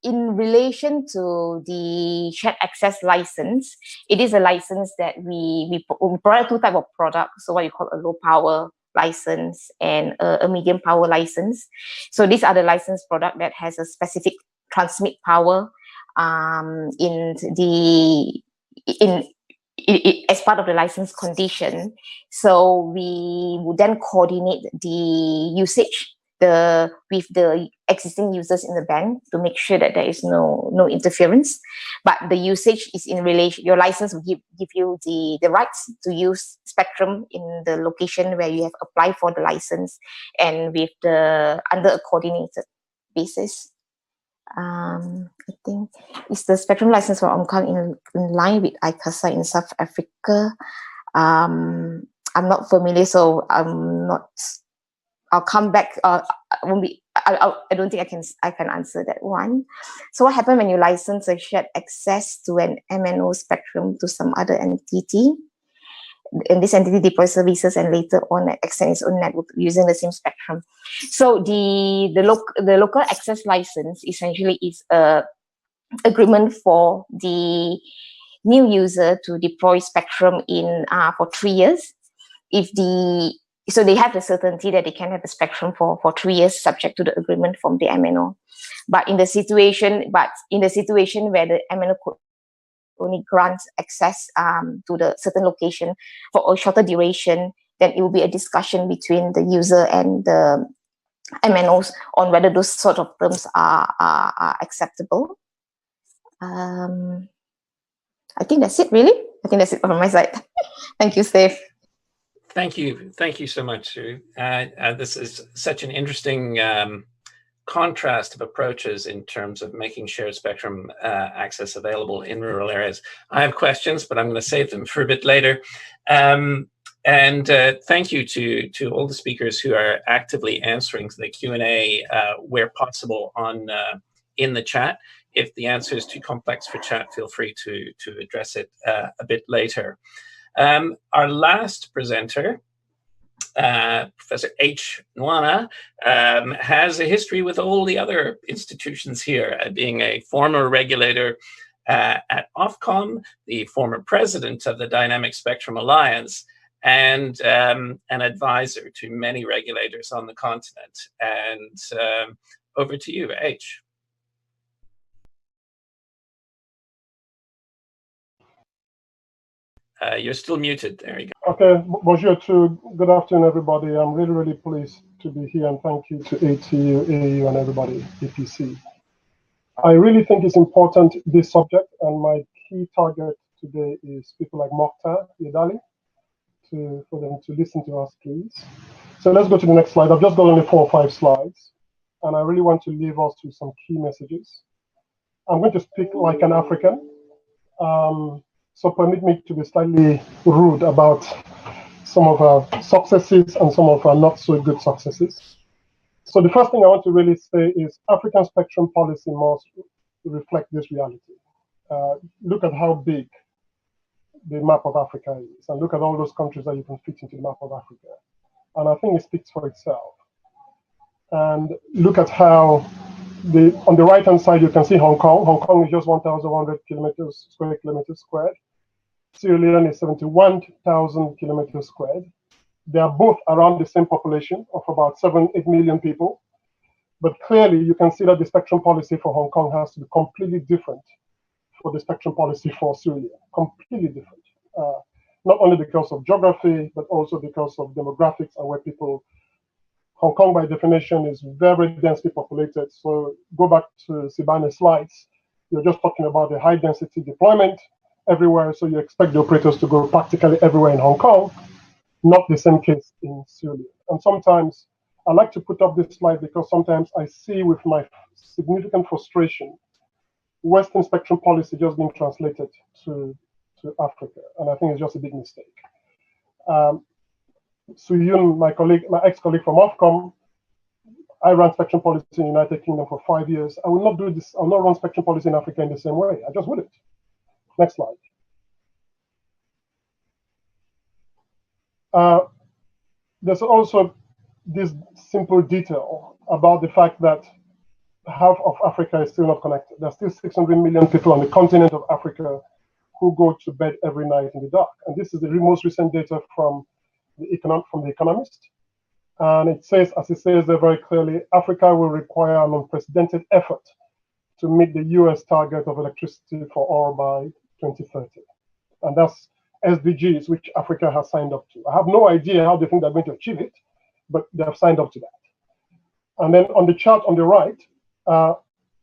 in relation to the shared access license, it is a license that we provide two types of products. So what you call a low power license and a medium power license. So these are the license product that has a specific transmit power as part of the license condition. So we would then coordinate the usage with the existing users in the band to make sure that there is no interference. But the usage is in relation, your license will give you the rights to use spectrum in the location where you have applied for the license, and with under a coordinated basis. I think is the spectrum license for OFCOM in line with ICASA in South Africa. I'm not familiar, so I'm not. I'll come back. I don't think I can answer that one. So what happened when you license a shared access to an MNO spectrum to some other entity? And this entity deploys services and later on extends its own network using the same spectrum. So the local access license essentially is a agreement for the new user to deploy spectrum in for 3 years. So they have the certainty that they can have the spectrum for 3 years, subject to the agreement from the MNO. But in the situation where the MNO could only grant access to the certain location for a shorter duration, then it will be a discussion between the user and the MNOs on whether those sort of terms are acceptable. I think that's it, really. I think that's it from my side. Thank you, Steve. Thank you so much, Siew. This is such an interesting contrast of approaches in terms of making shared spectrum access available in rural areas. I have questions, but I'm going to save them for a bit later. And thank you to all the speakers who are actively answering the Q&A where possible in the chat. If the answer is too complex for chat, feel free to address it a bit later. Our last presenter, Professor H. Nwana, has a history with all the other institutions here, being a former regulator at OFCOM, the former president of the Dynamic Spectrum Alliance, and an advisor to many regulators on the continent. And over to you, H. You're still muted. There you go. Okay, bonjour to good afternoon, everybody. I'm really, really pleased to be here, and thank you to ATU, AU, and everybody, APC. I really think it's important, this subject, and my key target today is people like Moctar, Yedaly, for them to listen to us, please. So let's go to the next slide. I've just got only 4 or 5 slides, and I really want to leave us with some key messages. I'm going to speak like an African. So permit me to be slightly rude about some of our successes and some of our not so good successes. So the first thing I want to really say is African spectrum policy must reflect this reality. Look at how big the map of Africa is, and look at all those countries that you can fit into the map of Africa. And I think it speaks for itself. And look at how on the right-hand side, you can see Hong Kong. Hong Kong is just 1,100 square kilometers squared. Sierra Leone is 71,000 kilometers squared. They are both around the same population of about 7-8 million people. But clearly, you can see that the spectrum policy for Hong Kong has to be completely different for the spectrum policy for Sierra Leone. Completely different. Not only because of geography, but also because of demographics and where people. Hong Kong, by definition, is very densely populated. So go back to Ntsibane's slides. You're just talking about the high density deployment everywhere. So you expect the operators to go practically everywhere in Hong Kong. Not the same case in Sierra Leone. And sometimes I like to put up this slide because sometimes I see with my significant frustration Western spectrum policy just being translated to Africa. And I think it's just a big mistake. Yoon, my ex-colleague from OFCOM, I ran spectrum policy in the United Kingdom for 5 years. I will not do this. I'll not run spectrum policy in Africa in the same way. I just wouldn't. Next slide. There's also this simple detail about the fact that half of Africa is still not connected. There's still 600 million people on the continent of Africa who go to bed every night in the dark. And this is the most recent data from The Economist. And it says, as it says there very clearly, Africa will require an unprecedented effort to meet the US target of electricity for all by 2030. And that's SDGs, which Africa has signed up to. I have no idea how they think they're going to achieve it, but they have signed up to that. And then on the chart on the right,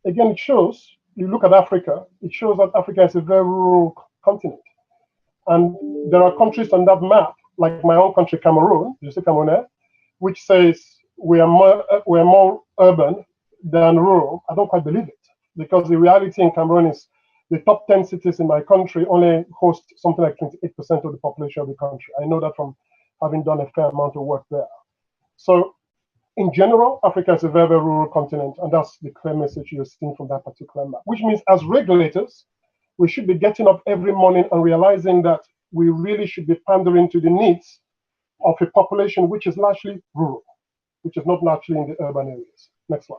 again, it shows, you look at Africa, it shows that Africa is a very rural continent. And there are countries on that map, like my own country, Cameroon, you see Cameroon, which says we are more urban than rural. I don't quite believe it, because the reality in Cameroon is the top 10 cities in my country only host something like 28% of the population of the country. I know that from having done a fair amount of work there. So in general, Africa is a very, very rural continent, and that's the clear message you're seeing from that particular map, which means as regulators, we should be getting up every morning and realizing that we really should be pandering to the needs of a population which is largely rural, which is not largely in the urban areas. Next slide.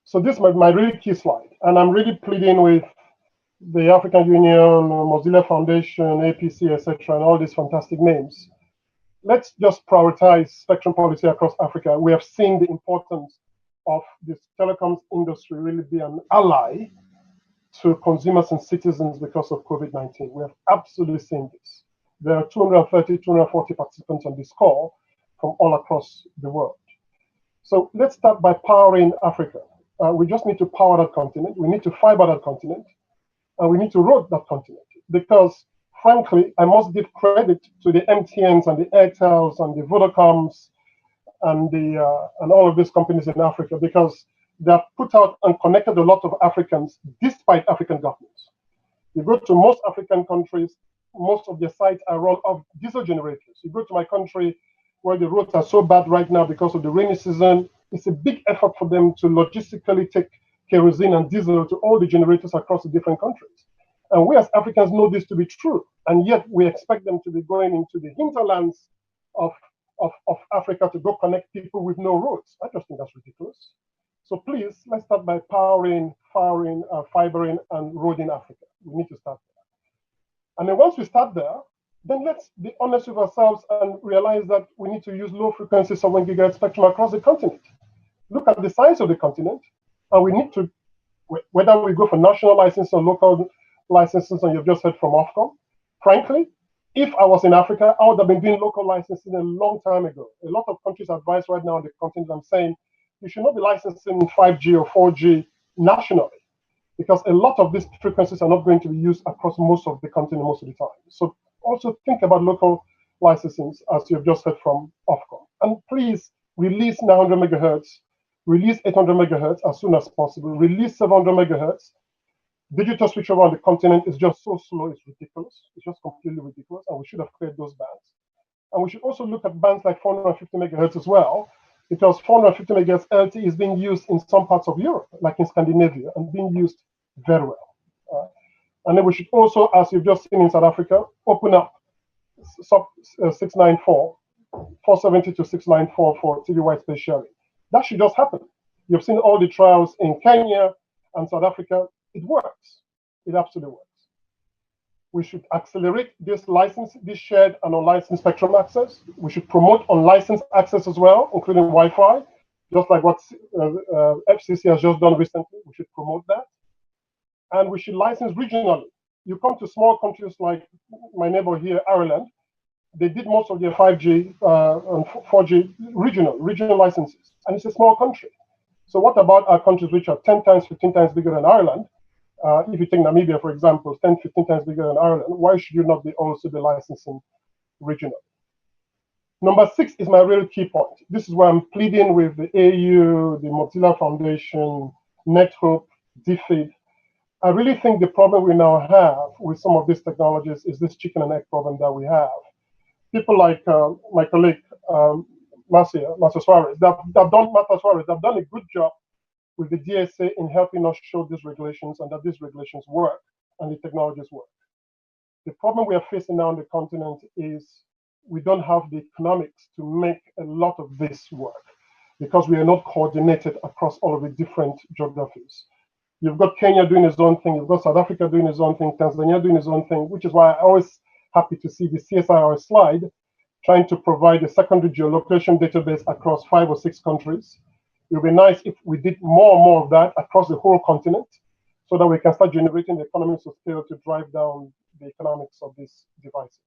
So this is my really key slide, and I'm really pleading with the African Union, Mozilla Foundation, APC, etc., and all these fantastic names. Let's just prioritize spectrum policy across Africa. We have seen the importance of this telecoms industry really be an ally to consumers and citizens because of COVID-19. We have absolutely seen this. There are 230, 240 participants on this call from all across the world. So let's start by powering Africa. We just need to power that continent. We need to fiber that continent, and we need to road that continent. Because frankly, I must give credit to the MTNs and the Airtels and the Vodacoms and all of these companies in Africa, because they have put out and connected a lot of Africans despite African governments. You go to most African countries, most of their sites are run off diesel generators. You go to my country where the roads are so bad right now because of the rainy season, it's a big effort for them to logistically take kerosene and diesel to all the generators across the different countries. And we as Africans know this to be true, and yet we expect them to be going into the hinterlands of Africa to go connect people with no roads. I just think that's ridiculous. So please, let's start by fibering, and roading Africa. We need to start there. And then once we start there, then let's be honest with ourselves and realize that we need to use low frequency 7 gigahertz spectrum across the continent. Look at the size of the continent, and we need to, whether we go for national license or local licenses, and you've just heard from OFCOM, frankly, if I was in Africa, I would have been doing local licensing a long time ago. A lot of countries advise right now on the continent, I'm saying, you should not be licensing 5G or 4G nationally, because a lot of these frequencies are not going to be used across most of the continent most of the time. So also think about local licensing, as you've just heard from OFCOM. And please release 900 megahertz, release 800 megahertz as soon as possible, release 700 megahertz. Digital switchover on the continent is just so slow, it's ridiculous. It's just completely ridiculous, and we should have cleared those bands. And we should also look at bands like 450 megahertz as well, because 450 megahertz LTE is being used in some parts of Europe, like in Scandinavia, and being used very well. And then we should also, as you've just seen in South Africa, open up sub 694, 470 to 694 for TV white space sharing. That should just happen. You've seen all the trials in Kenya and South Africa. It works. It absolutely works. We should accelerate this license, this shared and unlicensed spectrum access. We should promote unlicensed access as well, including Wi-Fi, just like what FCC has just done recently. We should promote that. And we should license regionally. You come to small countries like my neighbor here, Ireland, they did most of their 5G and 4G regional licenses, and it's a small country. So what about our countries which are 10 times, 15 times bigger than Ireland? If you take Namibia, for example, 10, 15 times bigger than Ireland, why should you not be also be licensing regionally? Number 6 is my real key point. This is where I'm pleading with the AU, the Mozilla Foundation, NetHope, DFID. I really think the problem we now have with some of these technologies is this chicken and egg problem that we have. People like my colleague, Suarez, they've done a good job with the DSA in helping us show these regulations and that these regulations work and the technologies work. The problem we are facing now on the continent is we don't have the economics to make a lot of this work because we are not coordinated across all of the different geographies. You've got Kenya doing its own thing, you've got South Africa doing its own thing, Tanzania doing its own thing, which is why I'm always happy to see the CSIR slide trying to provide a secondary geolocation database across 5 or 6 countries. It would be nice if we did more and more of that across the whole continent so that we can start generating the economies of scale to drive down the economics of these devices.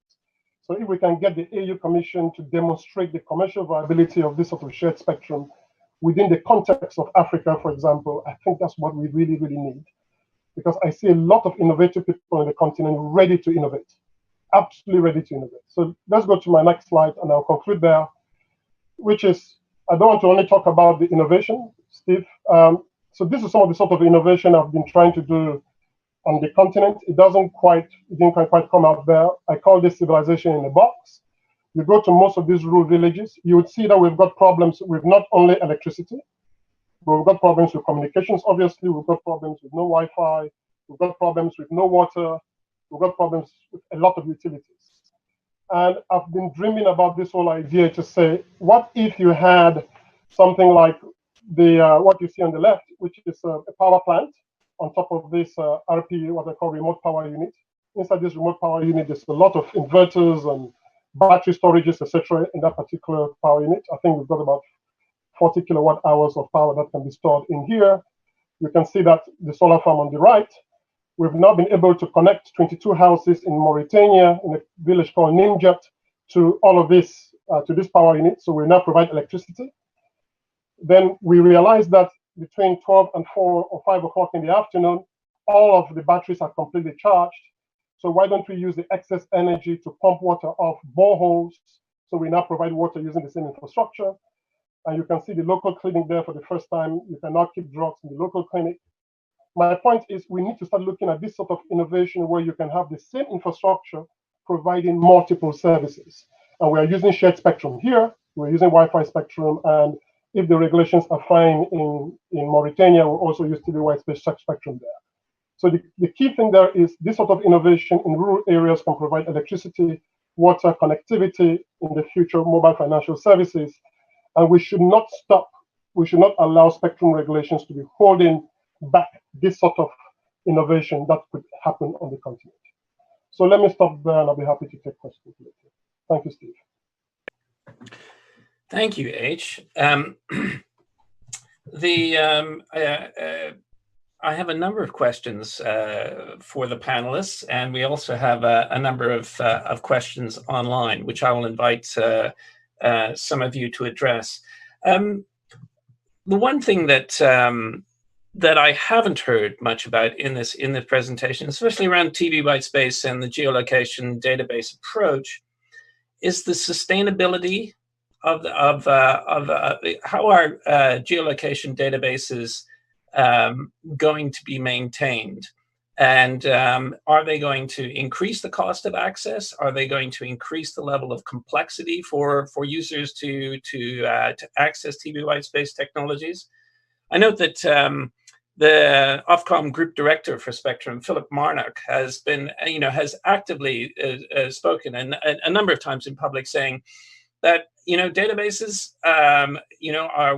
So if we can get the AU Commission to demonstrate the commercial viability of this sort of shared spectrum within the context of Africa, for example, I think that's what we really, really need. Because I see a lot of innovative people on the continent ready to innovate, absolutely ready to innovate. So let's go to my next slide and I'll conclude there, which is, I don't want to only talk about the innovation, Steve. So this is some of the sort of innovation I've been trying to do on the continent. It didn't quite come out there. I call this civilization in a box. You go to most of these rural villages, you would see that we've got problems with not only electricity, but we've got problems with communications, obviously. We've got problems with no Wi-Fi. We've got problems with no water. We've got problems with a lot of utilities. And I've been dreaming about this whole idea to say, what if you had something like the what you see on the left, which is a power plant on top of this RP, what I call remote power unit. Inside this remote power unit, there's a lot of inverters and battery storages, etc. in that particular power unit. I think we've got about 40 kilowatt hours of power that can be stored in here. You can see that the solar farm on the right. We've now been able to connect 22 houses in Mauritania, in a village called Nimjat, to all of this, to this power unit. So we now provide electricity. Then we realized that between 12 and 4 or 5 o'clock in the afternoon, all of the batteries are completely charged. So why don't we use the excess energy to pump water off boreholes? So we now provide water using the same infrastructure. And you can see the local clinic there for the first time. You can now keep drugs in the local clinic. My point is we need to start looking at this sort of innovation where you can have the same infrastructure providing multiple services. And we are using shared spectrum here. We're using Wi-Fi spectrum. And if the regulations are fine in Mauritania, we'll also use TV white space spectrum there. So the key thing there is this sort of innovation in rural areas can provide electricity, water, connectivity, in the future, mobile financial services. And we should not stop we should not allow spectrum regulations to be holding back this sort of innovation that could happen on the continent. So let me stop there, and I'll be happy to take questions later. Thank you, Steve. Thank you, H. I have a number of questions for the panelists, and we also have a number of questions online, which I will invite some of you to address. The one thing that that I haven't heard much about in this presentation, especially around TV white space and the geolocation database approach, is the sustainability of how our geolocation databases going to be maintained, and are they going to increase the cost of access? Are they going to increase the level of complexity for users to access TV white space technologies? I note that the OFCOM Group Director for Spectrum, Philip Marnock, has been, has actively spoken a number of times in public, saying that databases,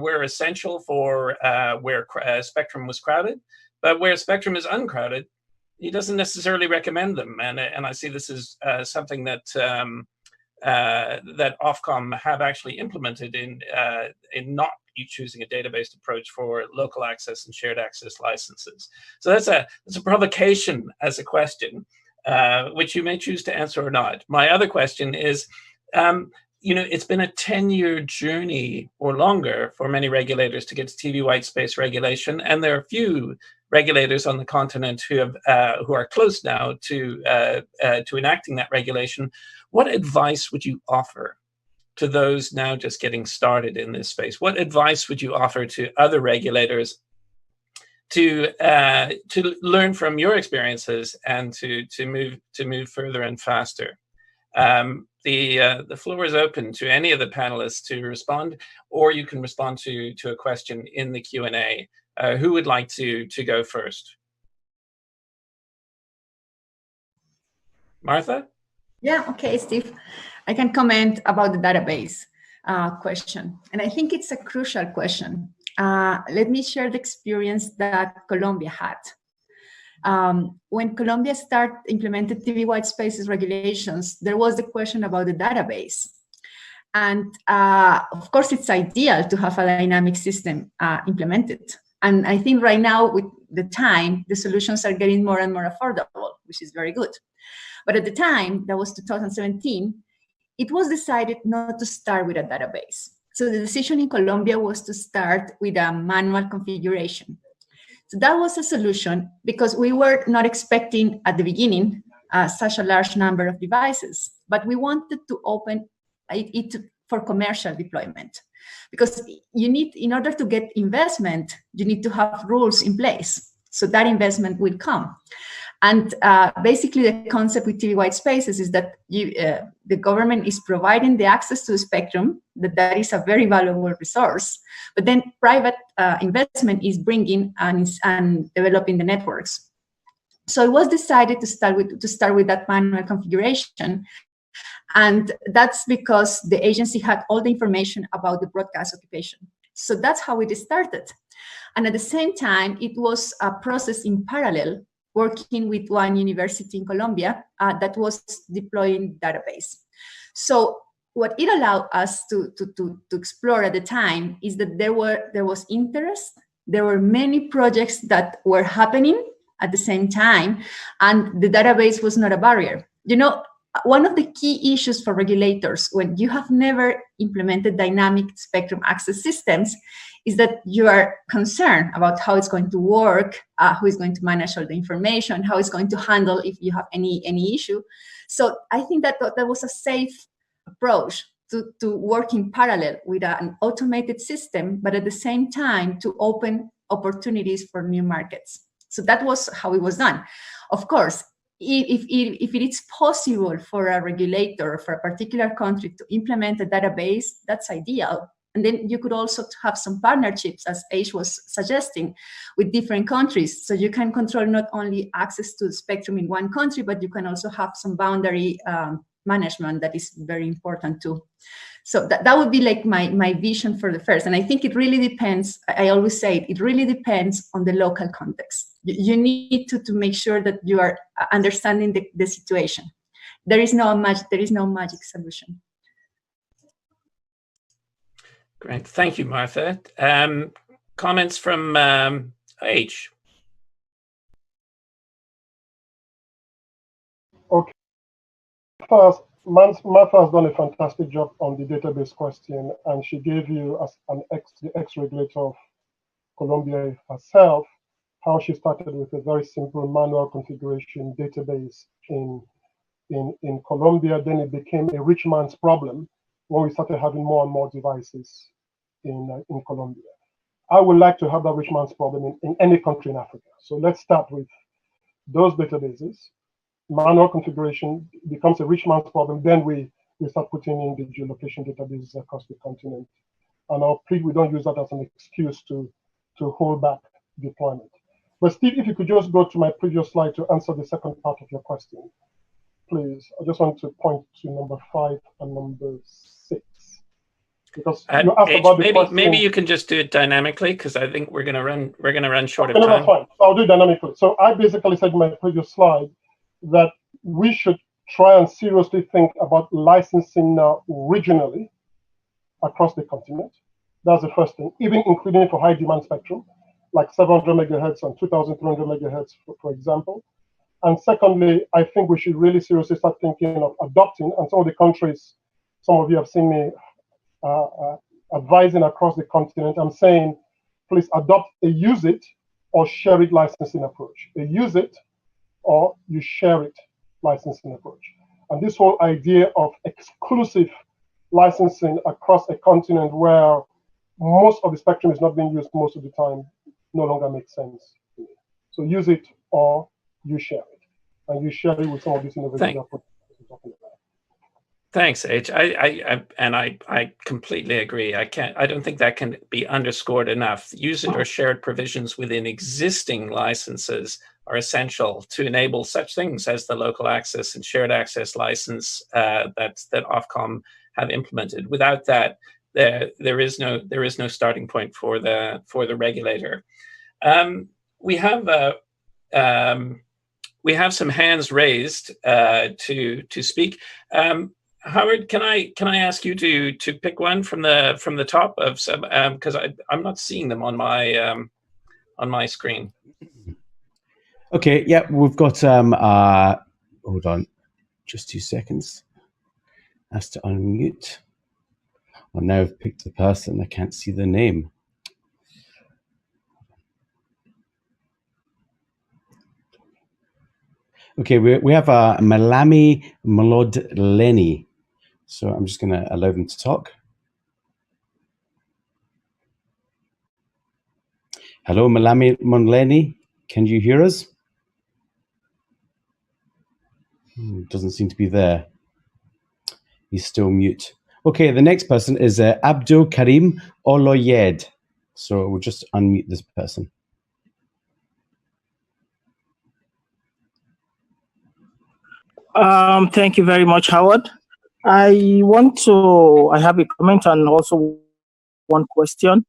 were essential for where Spectrum was crowded, but where Spectrum is uncrowded, he doesn't necessarily recommend them. And I see this as something that that OFCOM have actually implemented in not choosing a database approach for local access and shared access licenses. So that's a provocation as a question, which you may choose to answer or not. My other question is, it's been a 10-year journey or longer for many regulators to get to TV white space regulation, and there are few regulators on the continent who are close now to enacting that regulation. What advice would you offer to those now just getting started in this space? What advice would you offer to other regulators to learn from your experiences and to move further and faster? The floor is open to any of the panelists to respond, or you can respond to a question in the Q&A. Who would like to go first? Martha? Yeah, okay, Steve. I can comment about the database question. And I think it's a crucial question. Let me share the experience that Colombia had. When Colombia implemented TV white spaces regulations, there was the question about the database. And of course, it's ideal to have a dynamic system implemented. And I think right now, with the time, the solutions are getting more and more affordable, which is very good. But at the time, that was 2017, it was decided not to start with a database. So the decision in Colombia was to start with a manual configuration. So that was a solution because we were not expecting at the beginning such a large number of devices, but we wanted to open it for commercial deployment. Because in order to get investment, you need to have rules in place. So that investment will come. And basically the concept with TV white spaces is that the government is providing the access to the spectrum, that is a very valuable resource, but then private investment is bringing and developing the networks. So it was decided to start with that manual configuration. And that's because the agency had all the information about the broadcast occupation. So that's how it started. And at the same time, it was a process in parallel, working with one university in Colombia that was deploying database. So what it allowed us to explore at the time is that there was interest, there were many projects that were happening at the same time, and the database was not a barrier. One of the key issues for regulators when you have never implemented dynamic spectrum access systems is that you are concerned about how it's going to work, who is going to manage all the information, how it's going to handle if you have any issue. So I think that was a safe approach to work in parallel with an automated system, but at the same time to open opportunities for new markets. So that was how it was done. Of course, if it is possible for a regulator for a particular country to implement a database, that's ideal. And then you could also have some partnerships, as Ash was suggesting, with different countries. So you can control not only access to the spectrum in one country, but you can also have some boundary management that is very important too. So that would be like my vision for the first. And I think it really depends. I always say it really depends on the local context. You need to make sure that you are understanding the situation. There is no magic solution. Great, thank you, Martha. Comments from H. Okay. First, Martha has done a fantastic job on the database question, and she gave you, as the ex-regulator of Colombia herself, how she started with a very simple manual configuration database in Colombia. Then it became a rich man's problem when we started having more and more devices in Colombia. I would like to have that rich man's problem in any country in Africa. So let's start with those databases. Manual configuration becomes a rich man's problem. Then we start putting in the geolocation databases across the continent. And I'll plead we don't use that as an excuse to hold back deployment. But Steve, if you could just go to my previous slide to answer the second part of your question, please. I just want to point to number 5 and number 6. Because you asked about the question. Maybe you can just do it dynamically, because I think we're gonna run short of time. No, that's fine. I'll do it dynamically. So I basically said in my previous slide that we should try and seriously think about licensing now regionally across the continent. That's the first thing, even including for high demand spectrum, like 700 megahertz and 2,300 megahertz, for example. And secondly, I think we should really seriously start thinking of adopting, and some of the countries, some of you have seen me advising across the continent, I'm saying, please adopt a use it or share it licensing approach. A use it or you share it licensing approach. And this whole idea of exclusive licensing across a continent where most of the spectrum is not being used most of the time no longer makes sense to me. So use it or you share it. And you share it with some of these innovative approaches we're talking about. Thanks, H. I completely agree. I don't think that can be underscored enough. Use it or shared provisions within existing licenses are essential to enable such things as the local access and shared access license that OFCOM have implemented. Without that, there is no starting point for the regulator. We have some hands raised to speak. Howard, can I ask you to pick one from the top of some, because I'm not seeing them on my screen. Okay, yeah, we've got hold on, just 2 seconds. Has to unmute. Well, now I've picked the person, I can't see the name. Okay, we have Malami Mlodleni. So I'm just going to allow them to talk. Hello, Malami Mlodleni. Can you hear us? Doesn't seem to be there. He's still mute. Okay, the next person is Abdul Karim Oloyed. So we'll just unmute this person. Thank you very much, Howard. I have a comment and also one question.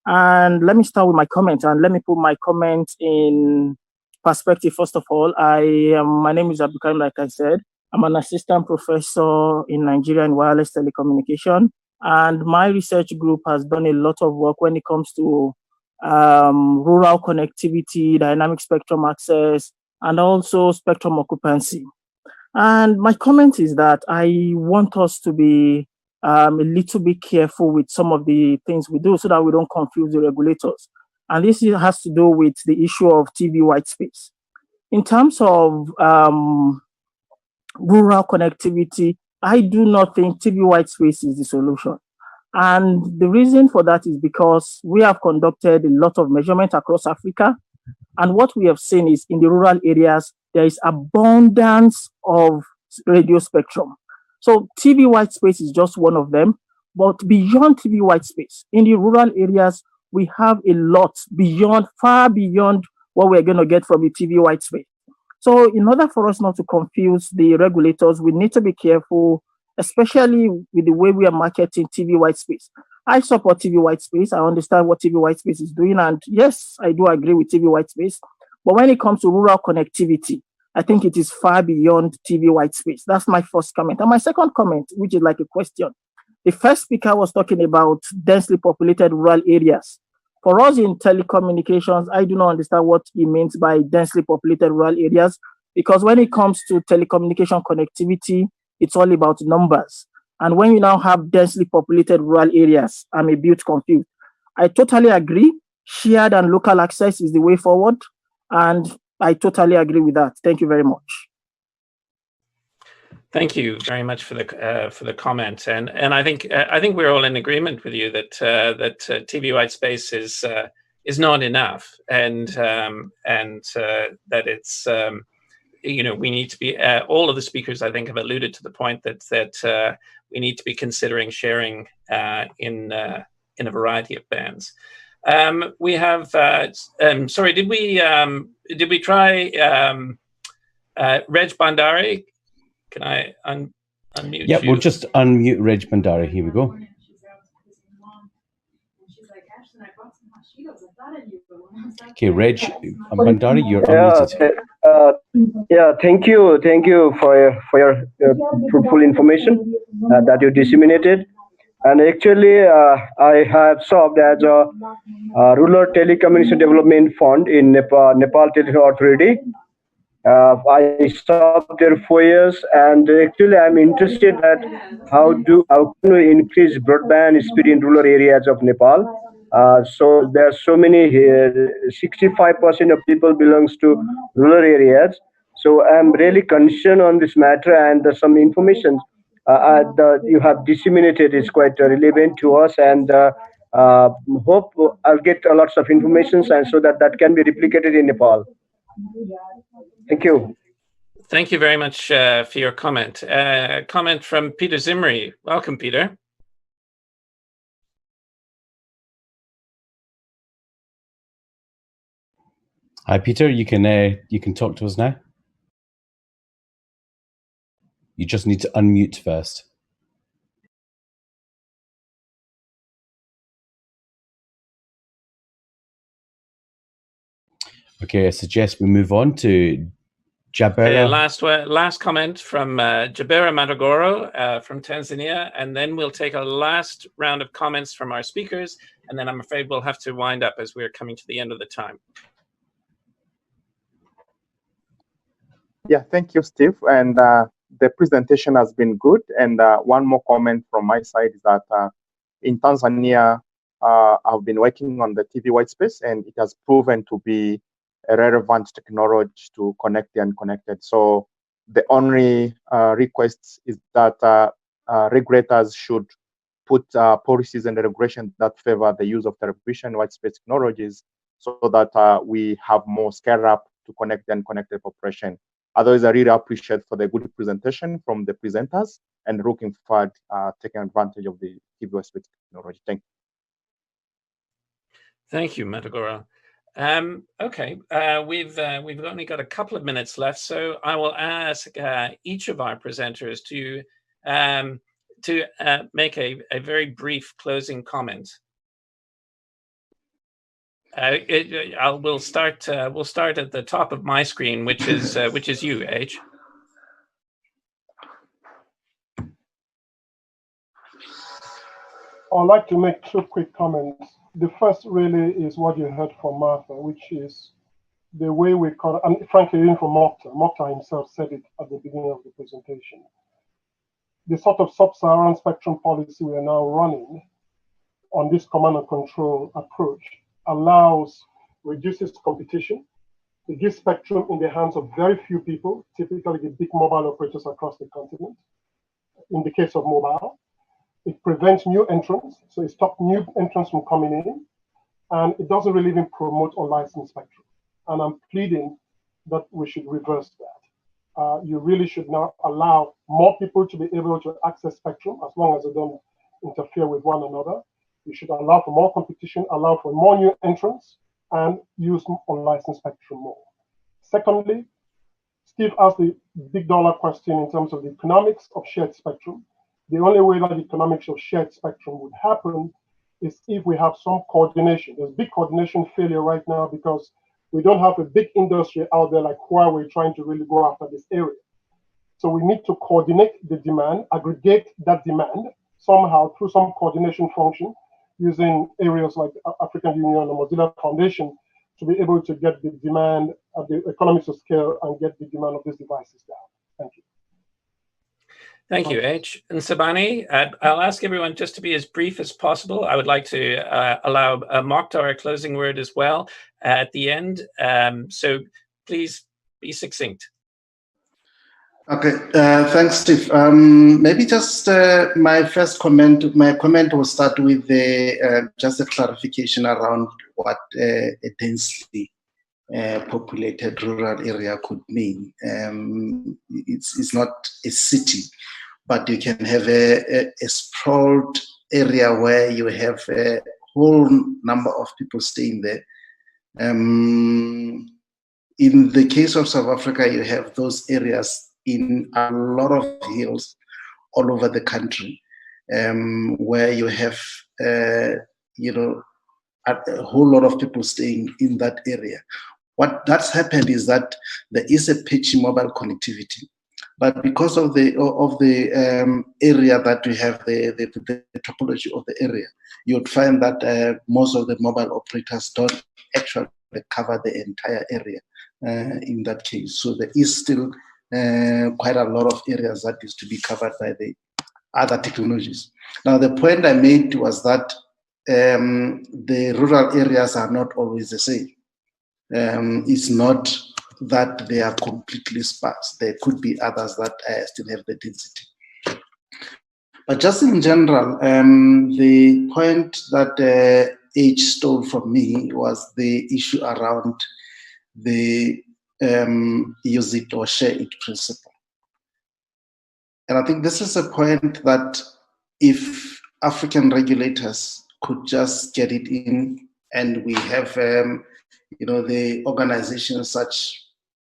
And let me start with my comment, and let me put my comment in perspective. First of all, my name is Abdul Karim, like I said. I'm an assistant professor in Nigeria in wireless telecommunication. And my research group has done a lot of work when it comes to rural connectivity, dynamic spectrum access, and also spectrum occupancy. And my comment is that I want us to be a little bit careful with some of the things we do so that we don't confuse the regulators. And this has to do with the issue of TV white space. In terms of rural connectivity, I do not think TV white space is the solution. And the reason for that is because we have conducted a lot of measurement across Africa. And what we have seen is in the rural areas, there is abundance of radio spectrum. So TV white space is just one of them. But beyond TV white space, in the rural areas, we have a lot far beyond what we're going to get from the TV white space. So in order for us not to confuse the regulators, we need to be careful especially with the way we are marketing TV white space. I support TV white space. I understand what TV white space is doing. And yes, I do agree with TV white space. But when it comes to rural connectivity, I think it is far beyond TV white space. That's my first comment. And my second comment, which is like a question. The first speaker was talking about densely populated rural areas. For us in telecommunications, I do not understand what he means by densely populated rural areas, because when it comes to telecommunication connectivity, it's all about numbers. And when you now have densely populated rural areas, I'm a bit confused. I totally agree. Shared and local access is the way forward. And I totally agree with that. Thank you very much. Thank you very much for the comment, and I think we're all in agreement with you that TV white space is not enough, and that it's we need to be all of the speakers I think have alluded to the point that we need to be considering sharing in a variety of bands. We have sorry, did we try Reg Bandari? Can I unmute Yeah, you? we'll just unmute Reg Bandari. Here we go. Okay, Reg Bandari, you're unmuted. Yeah, thank you for your fruitful information that you disseminated. And actually, I have served as a Rural Telecommunication Development Fund in Nepal Telecom Authority. I served there 4 years, and actually I'm interested at how can we increase broadband speed in rural areas of Nepal. So there are so many here, 65% of people belongs to rural areas. So I'm really concerned on this matter, and some information that you have disseminated is quite relevant to us, and hope I'll get lots of information, and so that can be replicated in Nepal. Thank you. Thank you very much for your comment. Comment from Peter Zimri. Welcome, Peter. Hi, Peter. You can talk to us now. You just need to unmute first. Okay, I suggest we move on to Jabera. Last comment from Jabera Matagoro from Tanzania, and then we'll take a last round of comments from our speakers, and then I'm afraid we'll have to wind up as we're coming to the end of the time. Yeah, thank you, Steve. And the presentation has been good. And one more comment from my side is that in Tanzania, I've been working on the TV white space, and it has proven to be a relevant technology to connect the unconnected. So the only request is that regulators should put policies and regulations that favor the use of television white space technologies, so that we have more scale up to connect the unconnected population. Otherwise, I really appreciate for the good presentation from the presenters, and looking forward taking advantage of the TV white space technology. Thank you. Thank you, Matagoro. Okay, we've only got a couple of minutes left, so I will ask each of our presenters to make a very brief closing comment. We'll start at the top of my screen, which is you, H. I'd like to make 2 quick comments. The first really is what you heard from Martha, which is the way we call, and frankly, even from Moctar. Moctar himself said it at the beginning of the presentation. The sort of sub-Saharan spectrum policy we are now running on this command and control approach reduces competition. It gives spectrum in the hands of very few people, typically the big mobile operators across the continent. In the case of mobile, it prevents new entrants, so it stops new entrants from coming in, and it doesn't really even promote unlicensed spectrum. And I'm pleading that we should reverse that. You really should now allow more people to be able to access spectrum, as long as they don't interfere with one another. You should allow for more competition, allow for more new entrants, and use unlicensed spectrum more. Secondly, Steve asked the big dollar question in terms of the economics of shared spectrum. The only way that economics of shared spectrum would happen is if we have some coordination. There's big coordination failure right now because we don't have a big industry out there like Huawei trying to really go after this area. So we need to coordinate the demand, aggregate that demand somehow through some coordination function using areas like the African Union or Mozilla Foundation to be able to get the demand at the economies of scale and get the demand of these devices down. Thank you. Thank you, H. And Ntsibane, I'll ask everyone just to be as brief as possible. I would like to allow Moctar a closing word as well at the end. So please be succinct. Okay, thanks, Steve. Maybe just my comment will start with just a clarification around what a densely populated rural area could mean. It's not a city, but you can have a sprawled area where you have a whole number of people staying there. In the case of South Africa, you have those areas in a lot of hills all over the country, where you have, you know, a whole lot of people staying in that area. What that's happened is that there is a patchy mobile connectivity, but because of the area that we have, the topology of the area, you would find that most of the mobile operators don't actually cover the entire area in that case. So there is still quite a lot of areas that is to be covered by the other technologies. Now, the point I made was that the rural areas are not always the same. It's not that they are completely sparse. There could be others that still have the density. But just in general, the point that H stole from me was the issue around the use it or share it principle. And I think this is a point that if African regulators could just get it in, and we have, you know, the organizations such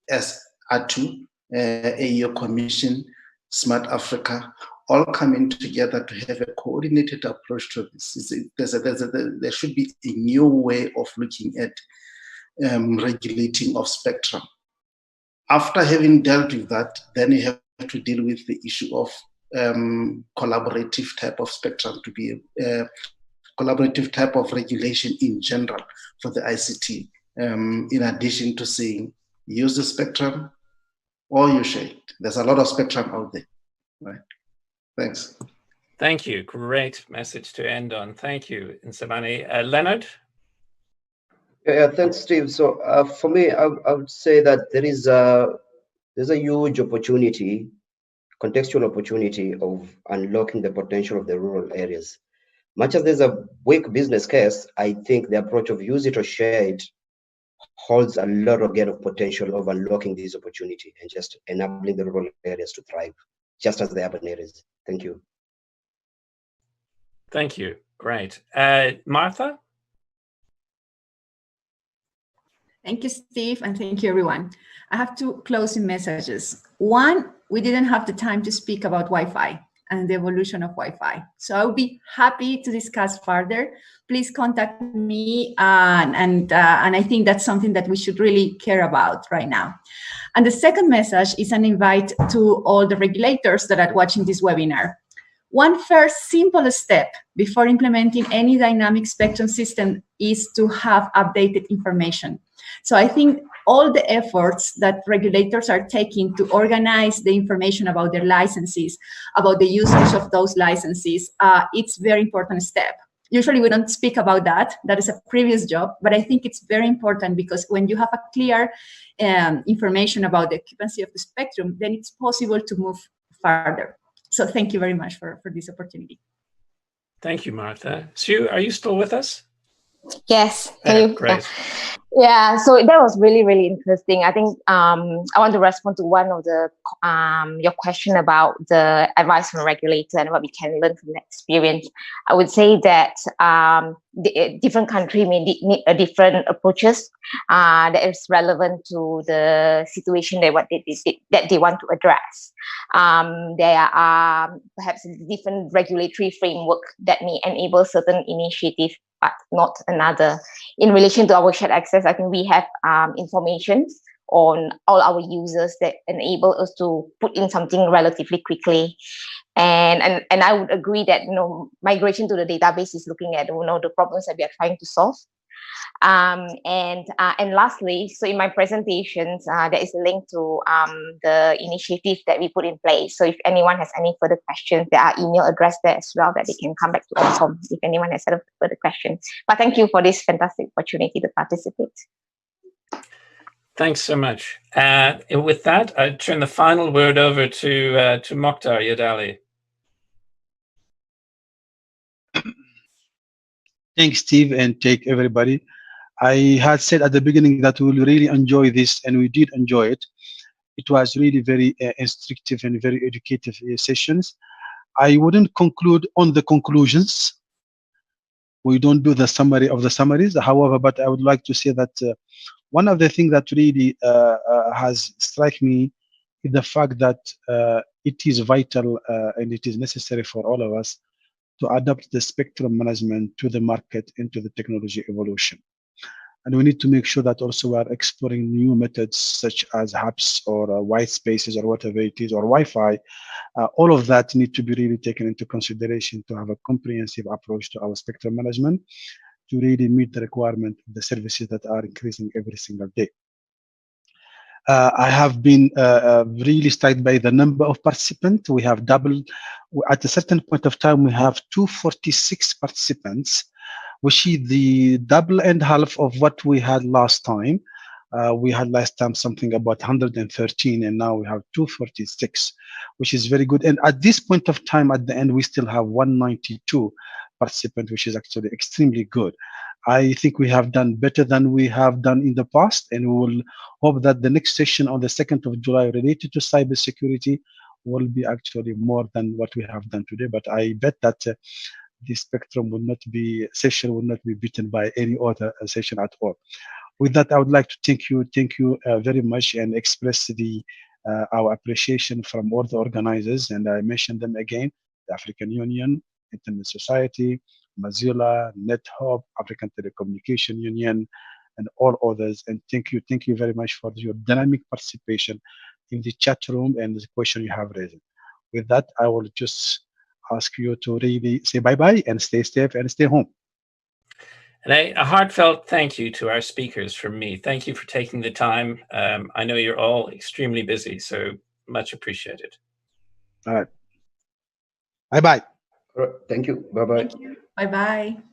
as ATU, AEO Commission, Smart Africa, all coming together to have a coordinated approach to this. There should be a new way of looking at regulating of spectrum. After having dealt with that, then you have to deal with the issue of collaborative type of spectrum to be collaborative type of regulation in general for the ICT, in addition to saying use the spectrum or you share it. There's a lot of spectrum out there, right? Thanks. Thank you. Great message to end on. Thank you, Ntsibane. Leonard? Yeah, thanks, Steve. So for me, I would say that there's a huge opportunity, contextual opportunity of unlocking the potential of the rural areas. Much as there's a weak business case, I think the approach of use it or share it holds a lot of potential of unlocking this opportunity and just enabling the rural areas to thrive, just as the urban areas. Thank you. Thank you. Great. Martha? Thank you, Steve, and thank you, everyone. I have two closing messages. One, we didn't have the time to speak about Wi-Fi and the evolution of Wi-Fi. So I would be happy to discuss further. Please contact me, and I think that's something that we should really care about right now. And the second message is an invite to all the regulators that are watching this webinar. One first simple step before implementing any dynamic spectrum system is to have updated information. So I think all the efforts that regulators are taking to organize the information about their licenses, about the usage of those licenses, it's a very important step. Usually we don't speak about that. That is a previous job, but I think it's very important because when you have a clear information about the occupancy of the spectrum, then it's possible to move further. So thank you very much for this opportunity. Thank you, Martha. Siew, are you still with us? Yes, can you? Great. Yeah, so that was really, really interesting. I think I want to respond to one of the your question about the advice from the regulator and what we can learn from that experience. I would say that the different country may need a different approaches that is relevant to the situation that they want to address. There are perhaps different regulatory framework that may enable certain initiatives, but not another. In relation to our shared access, I think we have information on all our users that enable us to put in something relatively quickly. And I would agree that migration to the database is looking at the problems that we are trying to solve. And lastly, so in my presentations, there is a link to the initiative that we put in place. So if anyone has any further questions, there are email address there as well that they can come back to OFCOM if anyone has further questions. But thank you for this fantastic opportunity to participate. Thanks so much. With that, I turn the final word over to Moctar Yedaly. Thanks, Steve, and take everybody. I had said at the beginning that we will really enjoy this, and we did enjoy it. It was really very instructive and very educative sessions. I wouldn't conclude on the conclusions. We don't do the summary of the summaries. However, but I would like to say that one of the things that really has struck me is the fact that it is vital and it is necessary for all of us to adapt the spectrum management to the market and to the technology evolution. And we need to make sure that also we are exploring new methods such as hubs or white spaces or whatever it is, or Wi-Fi. All of that need to be really taken into consideration to have a comprehensive approach to our spectrum management to really meet the requirement of the services that are increasing every single day. I have been really struck by the number of participants. We have doubled. At a certain point of time, we have 246 participants, which is the double and half of what we had last time. We had last time something about 113, and now we have 246, which is very good. And at this point of time, at the end, we still have 192 participants, which is actually extremely good. I think we have done better than we have done in the past, and we will hope that the next session on the 2nd of July related to cybersecurity will be actually more than what we have done today. But I bet that the spectrum will not be beaten by any other session at all. With that, I would like to thank you very much, and express our appreciation from all the organizers. And I mentioned them again: the African Union, Internet Society, Mozilla, NetHub, African Telecommunication Union, and all others. And thank you very much for your dynamic participation in the chat room and the question you have raised. With that, I will just ask you to really say bye-bye and stay safe and stay home. And a heartfelt thank you to our speakers from me. Thank you for taking the time. I know you're all extremely busy, so much appreciated. All right. Bye-bye. Thank you. Bye-bye. Bye-bye.